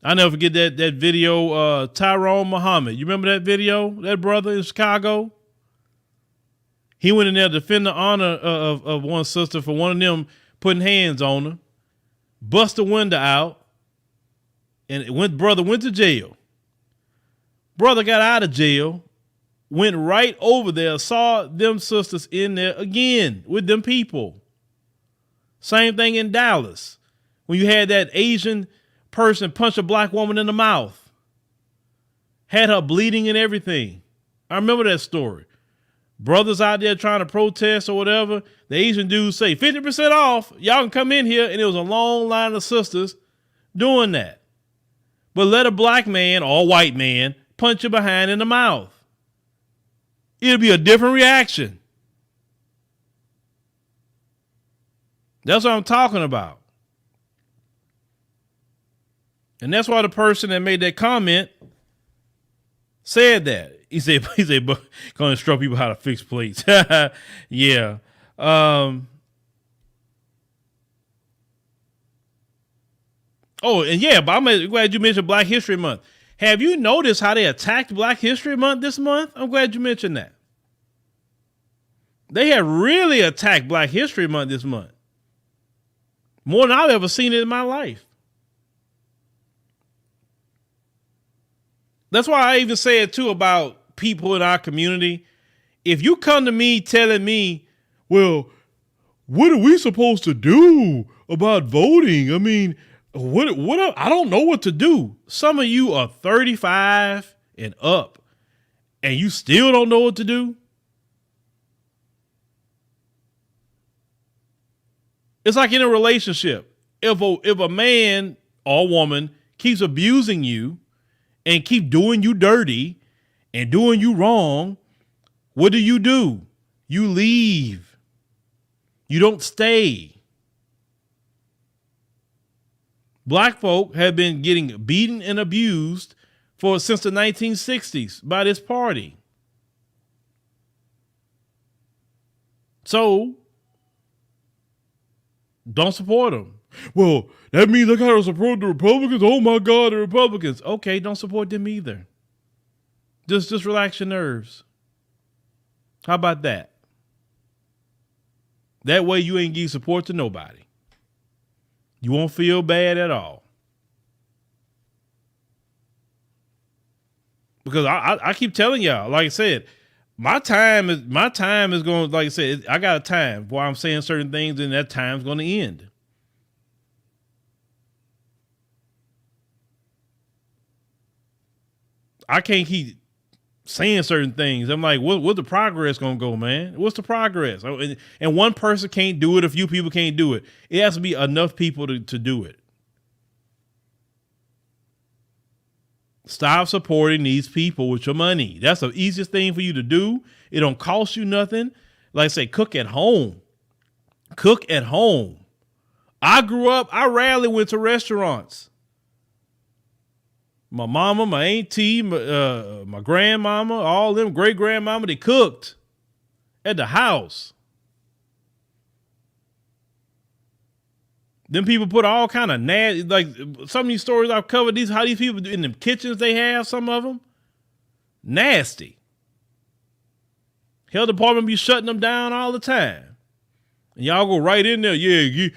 I never forget that video, Tyrone Muhammad. You remember that video? That brother in Chicago? He went in there to defend the honor of one sister for one of them putting hands on her, bust the window out, and brother went to jail. Brother got out of jail, went right over there, saw them sisters in there again with them people. Same thing in Dallas. When you had that Asian person punch a Black woman in the mouth, had her bleeding and everything. I remember that story. Brothers out there trying to protest or whatever. The Asian dudes say 50% off. Y'all can come in here. And it was a long line of sisters doing that. But let a Black man or a white man punch you behind in the mouth. It'll be a different reaction. That's what I'm talking about. And that's why the person that made that comment said that. He said, going to instruct people how to fix plates. Yeah. Oh, and yeah, but I'm glad you mentioned Black History Month. Have you noticed how they attacked Black History Month this month? I'm glad you mentioned that. They have really attacked Black History Month this month. More than I've ever seen it in my life. That's why I even said too about people in our community. If you come to me telling me, well, what are we supposed to do about voting? I mean, what I don't know what to do. Some of you are 35 and up and you still don't know what to do. It's like in a relationship. If a man or woman keeps abusing you and keep doing you dirty and doing you wrong, what do? You leave. You don't stay. Black folk have been getting beaten and abused since the 1960s by this party. So don't support them. Well, that means I gotta support the Republicans. Oh my God, the Republicans. Okay, don't support them either. Just relax your nerves. How about that? That way you ain't give support to nobody. You won't feel bad at all. Because I keep telling y'all, like I said, my time is going, like I said, I got a time where I'm saying certain things and that time's going to end. I can't keep saying certain things. I'm like, what's the progress going to go, man? What's the progress? And one person can't do it. A few people can't do it. It has to be enough people to do it. Stop supporting these people with your money. That's the easiest thing for you to do. It don't cost you nothing. Like I say, cook at home. Cook at home. I grew up, I rarely went to restaurants. My mama, my auntie, my grandmama, all them great grandmama, they cooked at the house. Them people put all kind of nasty, like some of these stories I've covered, how these people in the kitchens they have, some of them, nasty. Health department be shutting them down all the time. And y'all go right in there, yeah,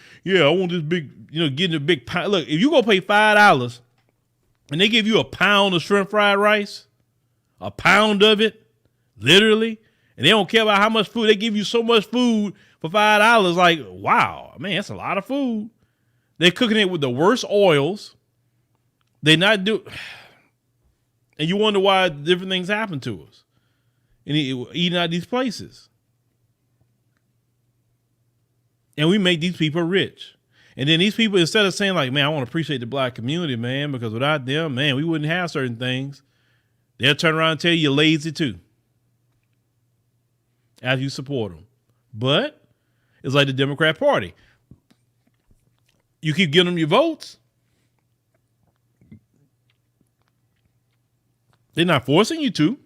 I want this big, getting a big pound. Look, if you go pay $5 and they give you a pound of shrimp fried rice, a pound of it, literally, and they don't care about how much food, they give you so much food for $5, like, wow, man, that's a lot of food. They're cooking it with the worst oils. They not do, and you wonder why different things happen to us. And eating out these places. And we make these people rich. And then these people, instead of saying like, man, I want to appreciate the black community, man, because without them, man, we wouldn't have certain things. They'll turn around and tell you you're lazy too. As you support them. But it's like the Democrat Party. You keep giving them your votes. They're not forcing you to.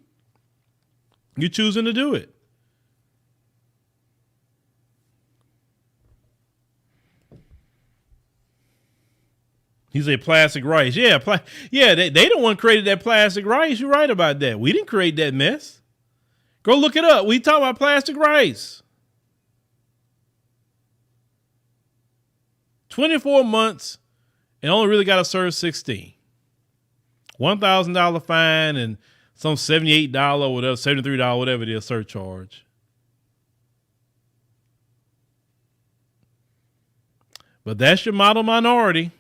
You're choosing to do it. He said plastic rice. Yeah, they the one created that plastic rice. You're right about that. We didn't create that mess. Go look it up. We talk about plastic rice. 24 months and only really got to serve 16. $1,000 fine and some $78 or whatever, $73, whatever it is, surcharge. But that's your model minority.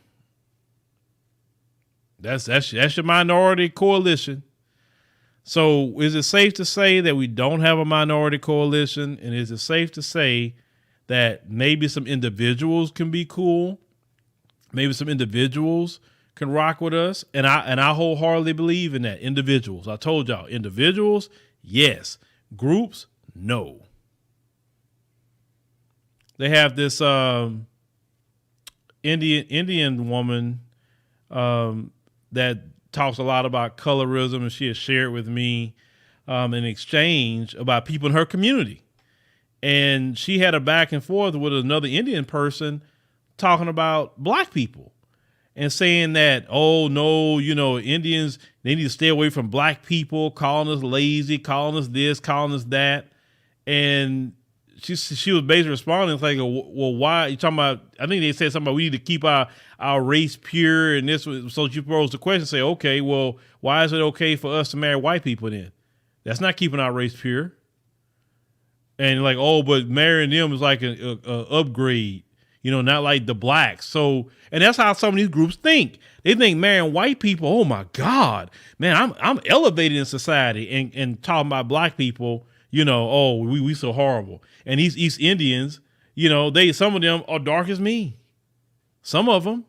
That's your minority coalition. So is it safe to say that we don't have a minority coalition? And is it safe to say that maybe some individuals can be cool? Maybe some individuals can rock with us. And I wholeheartedly believe in that. Individuals. I told y'all, individuals, yes. Groups, no. They have this Indian woman that talks a lot about colorism, and she has shared with me an exchange about people in her community. And she had a back and forth with another Indian person talking about black people and saying that, oh, no, Indians, they need to stay away from black people, calling us lazy, calling us this, calling us that. And she was basically responding, it's like, well, why? You talking about, I think they said something about we need to keep our race pure. And this was, so you pose the question, say, okay, well, why is it okay for us to marry white people then? That's not keeping our race pure. And like, oh, but marrying them is like an upgrade, not like the blacks. So, and that's how some of these groups think. They think marrying white people, oh my God, man, I'm elevated in society, and talking about black people, oh, we so horrible. And these East Indians, some of them are dark as me. Some of them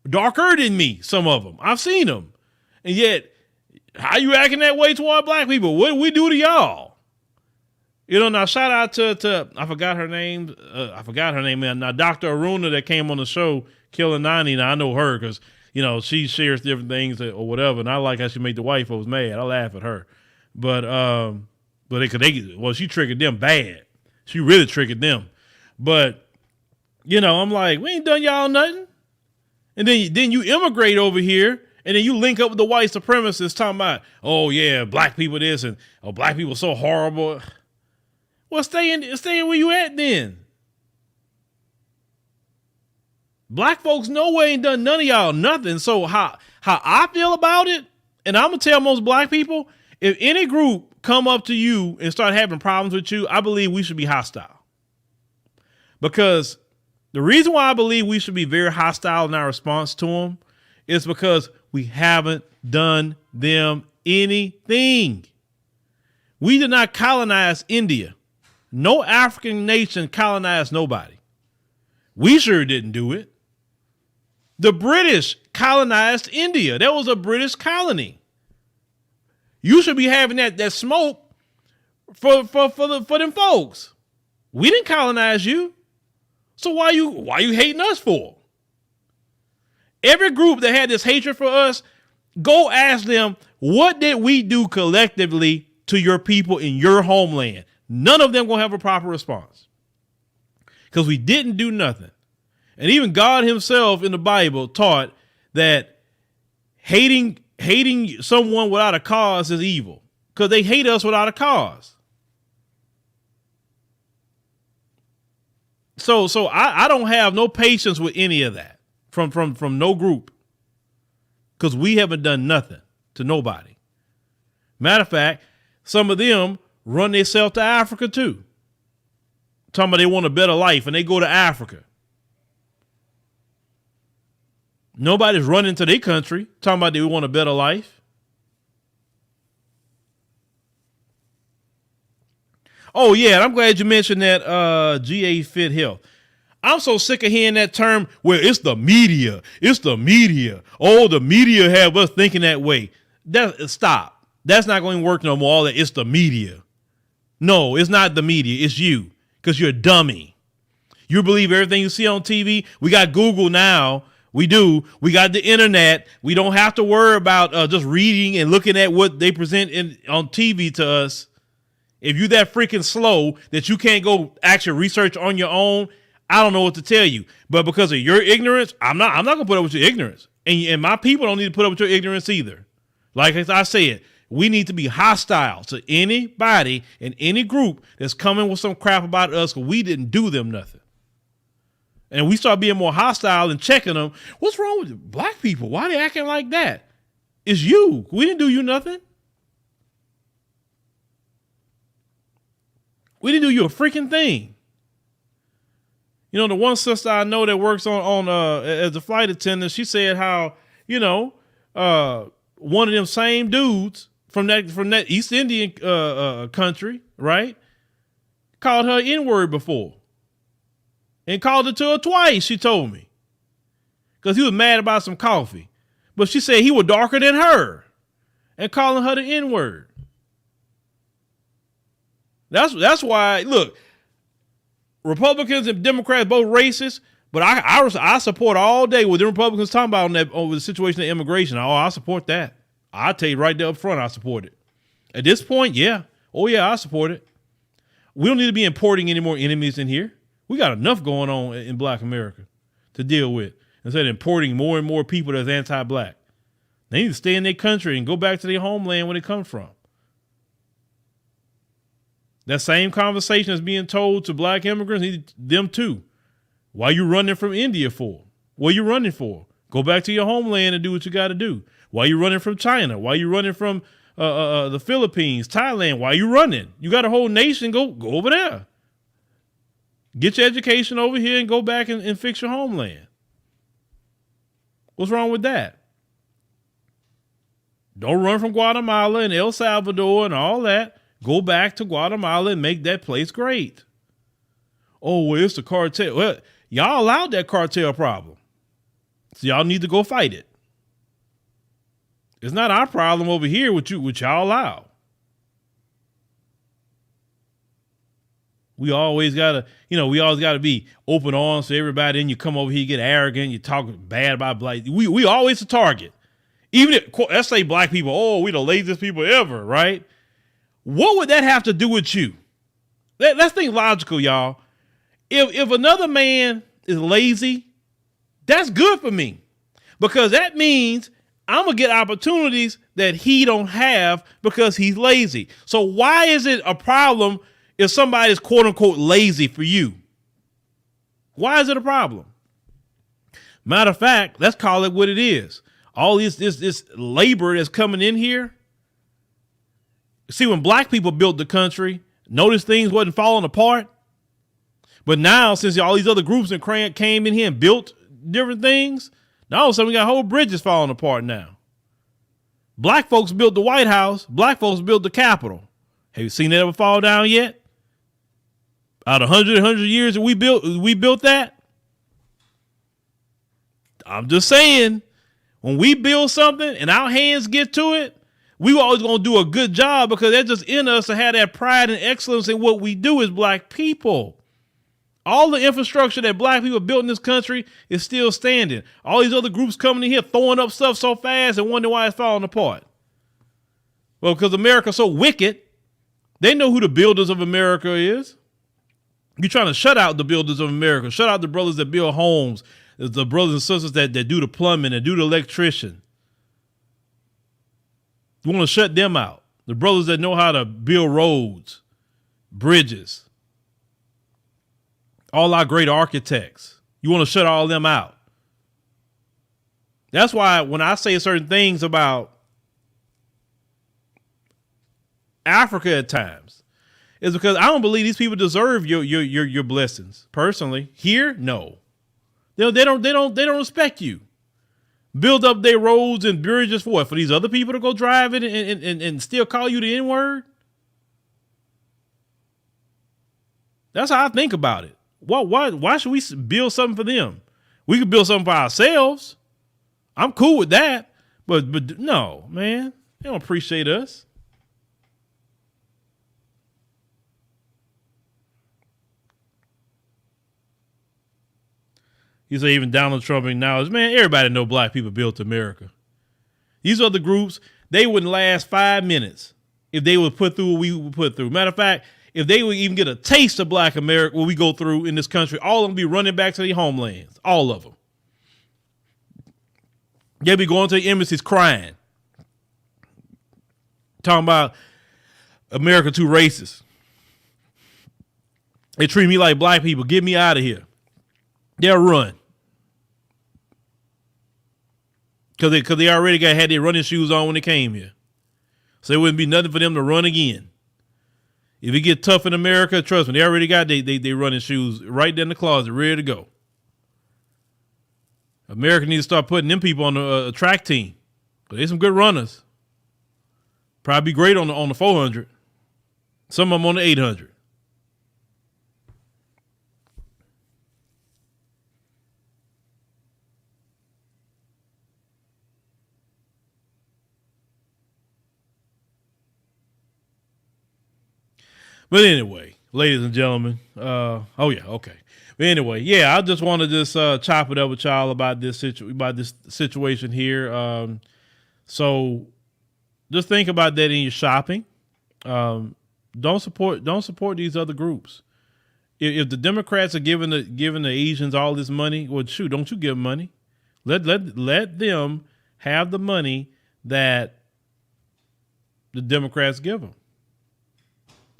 darker than me. Some of them, I've seen them. And yet, how you acting that way toward black people? What do we do to y'all? Now shout out to I forgot her name. Now, Dr. Aruna that came on the show, Killing 90. Now I know her because, she shares different things or whatever. And I like how she made the white folks mad. I laugh at her. But she triggered them bad. She really triggered them. But, I'm like, we ain't done y'all nothing. And then you immigrate over here. And then you link up with the white supremacists talking about, oh yeah, black people this and black people so horrible. Well, stay where you at then. Black folks no way ain't done none of y'all nothing. So how I feel about it And I'm going to tell most black people, if any group come up to you and start having problems with you, I believe we should be hostile. Because the reason why I believe we should be very hostile in our response to them is because we haven't done them anything. We did not colonize India. No African nation colonized nobody. We sure didn't do it. The British colonized India. That was a British colony. You should be having that smoke for them folks. We didn't colonize you. So why you hating us for? Every group that had this hatred for us, go ask them, what did we do collectively to your people in your homeland? None of them gonna have a proper response. Because we didn't do nothing. And even God himself in the Bible taught that hating someone without a cause is evil. Because they hate us without a cause. So I don't have no patience with any of that from no group. Because we haven't done nothing to nobody. Matter of fact, some of them run themselves to Africa too. Talking about they want a better life and they go to Africa. Nobody's running to their country talking about they want a better life. Oh yeah, and I'm glad you mentioned that GA Fit Health. I'm so sick of hearing that term where it's the media. It's the media. Oh, the media have us thinking that way. Stop. That's not going to work no more. All that it's the media. No, it's not the media. It's you. Because you're a dummy. You believe everything you see on TV. We got Google now. We do. We got the internet. We don't have to worry about just reading and looking at what they present on TV to us. If you're that freaking slow that you can't go actually research on your own, I don't know what to tell you. But because of your ignorance, I'm not going to put up with your ignorance. And my people don't need to put up with your ignorance either. Like I said, we need to be hostile to anybody and any group that's coming with some crap about us because we didn't do them nothing. And we start being more hostile and checking them. What's wrong with black people? Why are they acting like that? It's you. We didn't do you nothing. We didn't do you a freaking thing. You know, the one sister I know that works on as a flight attendant, she said how, one of them same dudes from that East Indian country, right, called her N-word before. And called it to her twice, she told me. Because he was mad about some coffee. But she said he was darker than her. And calling her the N-word. That's why, look, Republicans and Democrats both racist, but I support all day what the Republicans talking about over the situation of immigration. Oh, I support that. I'll tell you right there up front, I support it. At this point, yeah. Oh, yeah, I support it. We don't need to be importing any more enemies in here. We got enough going on in Black America to deal with instead of importing more and more people that's anti-Black. They need to stay in their country and go back to their homeland where they come from. That same conversation is being told to Black immigrants, them too. Why you running from India for? What are you running for? Go back to your homeland and do what you got to do. Why you running from China? Why you running from the Philippines, Thailand? Why you running? You got a whole nation. Go over there. Get your education over here and go back and fix your homeland. What's wrong with that? Don't run from Guatemala and El Salvador and all that. Go back to Guatemala and make that place great. Oh, well, it's the cartel. Well, y'all allowed that cartel problem. So y'all need to go fight it. It's not our problem over here with y'all allow. We always gotta be open arms to everybody. And you come over here, you get arrogant, you talk bad about Black. We always a target. Even if, let's say Black people, oh, we the laziest people ever, right? What would that have to do with you? Let's think logical, y'all. If another man is lazy, that's good for me because that means I'm going to get opportunities that he don't have because he's lazy. So why is it a problem if somebody's quote unquote lazy for you? Why is it a problem? Matter of fact, let's call it what it is. all this labor that's coming in here. See, when black people built the country, notice things wasn't falling apart. But now, since all these other groups and came in here and built different things, now all of a sudden we got whole bridges falling apart now. Black folks built the White House. Black folks built the Capitol. Have you seen that ever fall down yet? Out of 100 years that we built that? I'm just saying, when we build something and our hands get to it, we always going to do a good job because that's just in us to have that pride and excellence in what we do as black people. All the infrastructure that black people built in this country is still standing. All these other groups coming in here throwing up stuff so fast and wondering why it's falling apart. Well, because America's so wicked, they know who the builders of America is. You're trying to shut out the builders of America, shut out the brothers that build homes, the brothers and sisters that do the plumbing and do the electrician. You want to shut them out. The brothers that know how to build roads, bridges, all our great architects. You want to shut all them out. That's why when I say certain things about Africa at times, is because I don't believe these people deserve your blessings. Personally, here, no. They don't respect you. Build up their roads and bridges for what? For these other people to go drive it and still call you the N-word? That's how I think about it. Why should we build something for them? We could build something for ourselves. I'm cool with that. But no, man, they don't appreciate us. You say even Donald Trump acknowledged, man, everybody know black people built America. These other groups, they wouldn't last 5 minutes if they would put through what we would put through. Matter of fact, if they would even get a taste of black America, what we go through in this country, all of them be running back to their homelands. All of them. They'll be going to the embassies crying. Talking about America too racist. They treat me like black people. Get me out of here. They'll run. Because they already had their running shoes on when they came here. So it wouldn't be nothing for them to run again. If it get tough in America, trust me, they already got they running shoes right there in the closet, ready to go. America needs to start putting them people on a track team. They're some good runners. Probably be great on the 400. Some of them on the 800. But anyway, ladies and gentlemen, But anyway, yeah, I just want to just chop it up with y'all about this situation here. So just think about that in your shopping. Don't support these other groups. If the Democrats are giving the Asians all this money, well, shoot, don't you give them money? Let them have the money that the Democrats give them.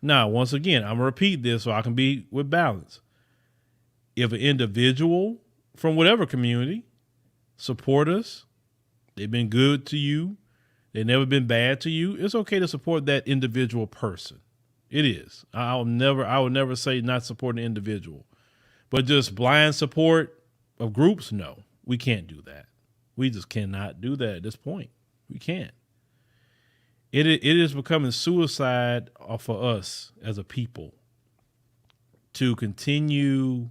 Now, once again, I'm going to repeat this so I can be with balance. If an individual from whatever community support us, they've been good to you, they've never been bad to you, it's okay to support that individual person. It is. I would never say not support an individual. But just blind support of groups, no, we can't do that. We just cannot do that at this point. We can't. It is becoming suicide for us as a people to continue,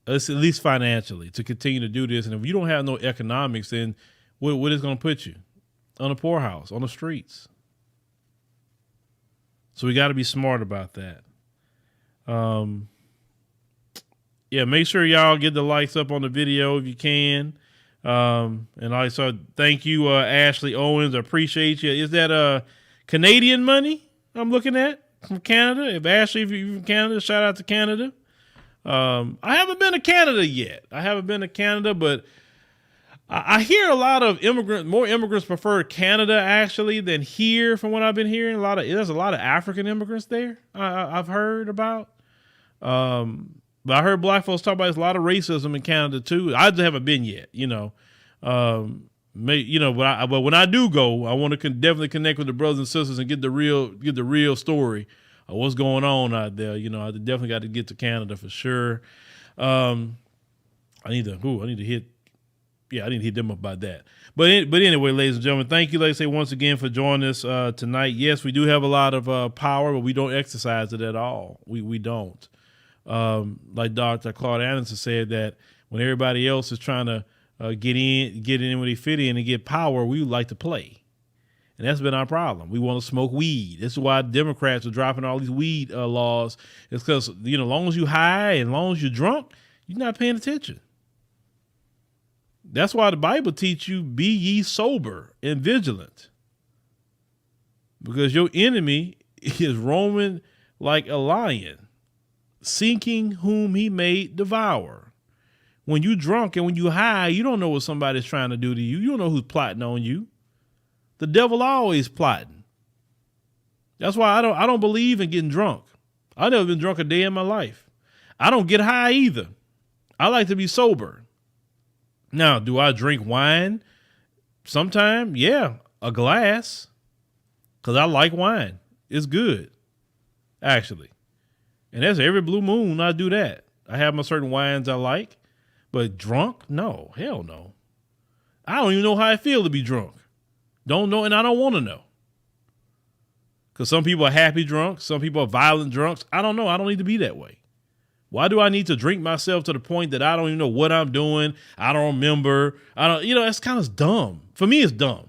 us at least financially, to continue to do this. And if you don't have no economics, then what is going to put you? On a poorhouse, on the streets. So we got to be smart about that. Make sure y'all get the likes up on the video if you can. And also thank you, Ashley Owens. I appreciate you. Is that Canadian money I'm looking at from Canada? If you're from Canada, shout out to Canada. I haven't been to Canada yet. But I hear a lot of more immigrants prefer Canada actually than here from what I've been hearing. There's a lot of African immigrants there. I've heard about. But I heard black folks talk about there's a lot of racism in Canada too. I just haven't been yet, But when I do go, I want to definitely connect with the brothers and sisters and get the real story of what's going on out there. You know, I definitely got to get to Canada for sure. I need to hit them up about that. But anyway, ladies and gentlemen, thank you, like I say, once again for joining us tonight. Yes, we do have a lot of power, but we don't exercise it at all. We don't. Like Dr. Claude Anderson said, that when everybody else is trying to get in when they fit in and get power, we like to play. And that's been our problem. We want to smoke weed. This is why Democrats are dropping all these weed laws. It's because, as long as you high and as long as you're drunk, you're not paying attention. That's why the Bible teach you, be ye sober and vigilant. Because your enemy is roaming like a lion, seeking whom he may devour. When you drunk and when you high, you don't know what somebody's trying to do to you. You don't know who's plotting on you. The devil always plotting. That's why I don't believe in getting drunk. I've never been drunk a day in my life. I don't get high either. I like to be sober. Now, do I drink wine sometime? Yeah, a glass. Because I like wine. It's good, actually. And that's every blue moon I do that. I have my certain wines I like. But drunk? No, hell no. I don't even know how I feel to be drunk. Don't know, and I don't want to know. Because some people are happy drunks. Some people are violent drunks. I don't know. I don't need to be that way. Why do I need to drink myself to the point that I don't even know what I'm doing? I don't remember. That's kind of dumb. For me, it's dumb.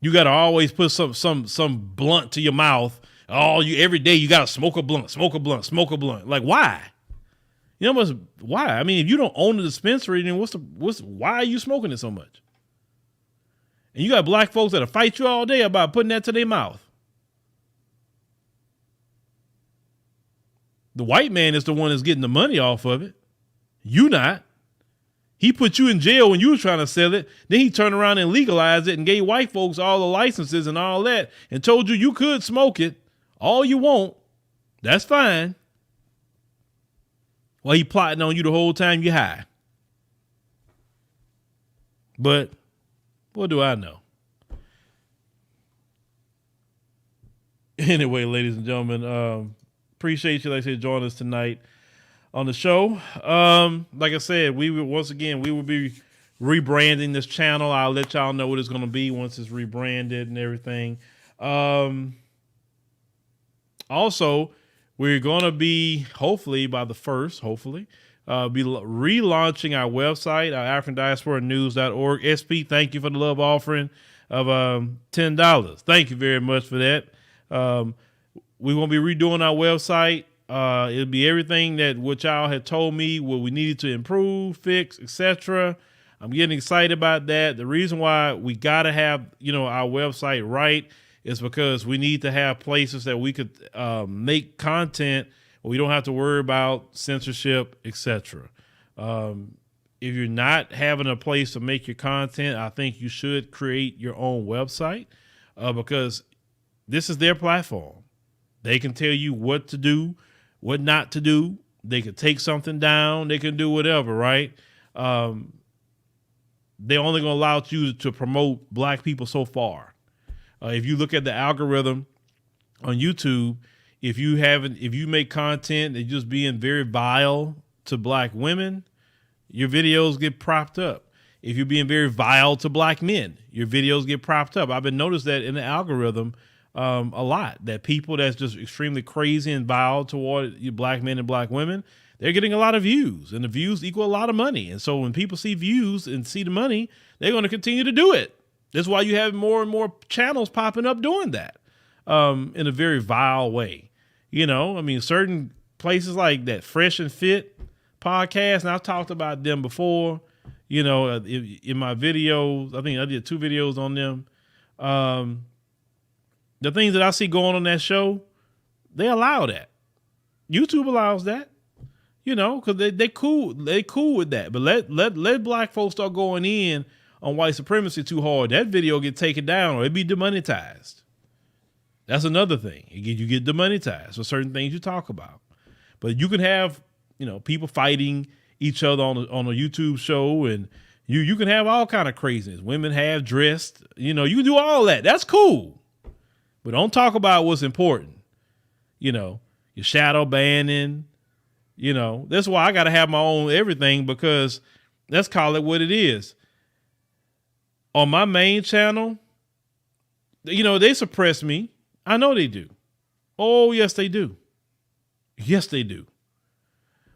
You got to always put some blunt to your mouth. Every day you got to smoke a blunt. Like, why? Why? I mean, if you don't own the dispensary, then why are you smoking it so much? And you got black folks that'll fight you all day about putting that to their mouth. The white man is the one that's getting the money off of it. You not. He put you in jail when you were trying to sell it. Then he turned around and legalized it and gave white folks all the licenses and all that and told you could smoke it all you want. That's fine. While he plotting on you the whole time you high. But what do I know? Anyway, ladies and gentlemen, appreciate you, like I said, joining us tonight on the show. Like I said, we will be rebranding this channel. I'll let y'all know what it's going to be once it's rebranded and everything. Also, we're going to be, hopefully by the 1st, be relaunching our website, our AfricanDiasporaNews.org. SP, thank you for the love offering of $10. Thank you very much for that. We're going to be redoing our website. It'll be everything that what y'all had told me, what we needed to improve, fix, etc. I'm getting excited about that. The reason why we got to have, our website right is because we need to have places that we could make content where we don't have to worry about censorship, etc. If you're not having a place to make your content, I think you should create your own website because this is their platform. They can tell you what to do, what not to do. They can take something down. They can do whatever, right? They're only going to allow you to promote black people so far. If you look at the algorithm on YouTube, if you make content that's just being very vile to black women, your videos get propped up. If you're being very vile to black men, your videos get propped up. I've been noticed that in the algorithm a lot, that people that's just extremely crazy and vile toward black men and black women, they're getting a lot of views, and the views equal a lot of money. And so when people see views and see the money, they're going to continue to do it. That's why you have more and more channels popping up doing that in a very vile way. Certain places like that Fresh and Fit podcast, and I've talked about them before, in my videos. I think I did 2 videos on them. The things that I see going on that show, they allow that. YouTube allows that, because they cool with that. But let black folks start going in on white supremacy too hard, that video get taken down or it be demonetized. That's another thing. You get demonetized for certain things you talk about. But you can have, people fighting each other on a YouTube show, and you can have all kind of craziness. Women have dressed, you can do all that. That's cool. But don't talk about what's important. Your shadow banning, that's why I got to have my own everything, because let's call it what it is. On my main channel, they suppress me. I know they do. Oh, yes, they do. Yes, they do.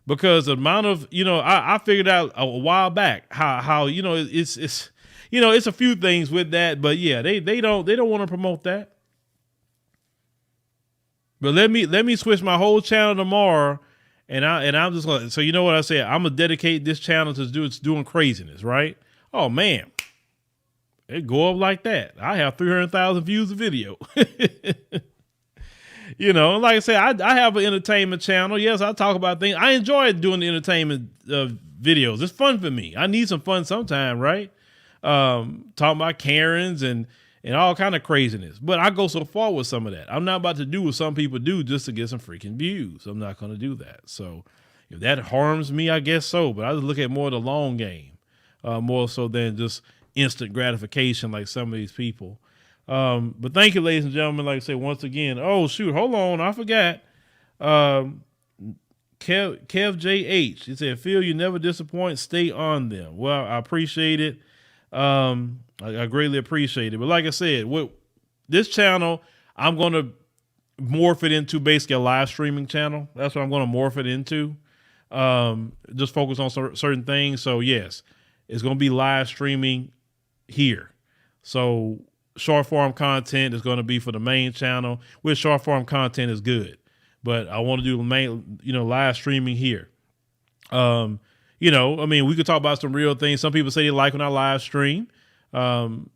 Because the amount of, I figured out a while back how it's a few things with that, but yeah, they don't want to promote that. But let me switch my whole channel tomorrow, and I'm just going. So you know what I said? I'm gonna dedicate this channel to doing craziness, right? Oh man, it go up like that. I have 300,000 views a video. Like I said, I have an entertainment channel. Yes, I talk about things. I enjoy doing the entertainment videos. It's fun for me. I need some fun sometime, right? Talking about Karens and all kind of craziness. But I go so far with some of that. I'm not about to do what some people do just to get some freaking views. I'm not going to do that. So if that harms me, I guess so. But I just look at more of the long game, more so than just instant gratification like some of these people. But thank you, ladies and gentlemen. Like I say, once again, oh shoot, hold on. I forgot. Kev JH, he said, Phil, you never disappoint. Stay on them. Well, I appreciate it. I greatly appreciate it. But like I said, with this channel, I'm going to morph it into basically a live streaming channel. That's what I'm going to morph it into. Just focus on certain things. So yes, it's going to be live streaming here. So short form content is going to be for the main channel, which short form content is good, but I want to do live streaming here. We could talk about some real things. Some people say they like when I live stream. And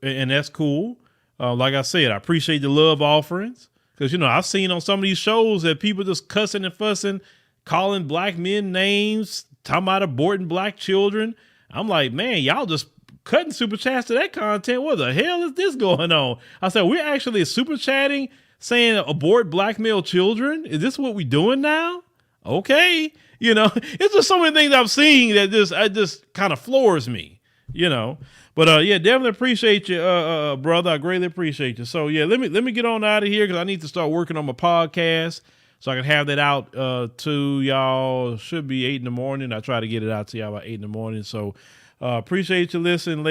that's cool. Like I said, I appreciate the love offerings, because, I've seen on some of these shows that people just cussing and fussing, calling black men names, talking about aborting black children. I'm like, man, y'all just cutting super chats to that content. What the hell is this going on? I said, we're actually super chatting saying abort black male children. Is this what we doing now? Okay. It's just so many things I'm seeing that just kind of floors me, but yeah, definitely appreciate you, brother. I greatly appreciate you. So yeah, let me get on out of here, because I need to start working on my podcast so I can have that out to y'all. Should be 8 in the morning. I try to get it out to y'all about 8 in the morning. So appreciate you listening, ladies.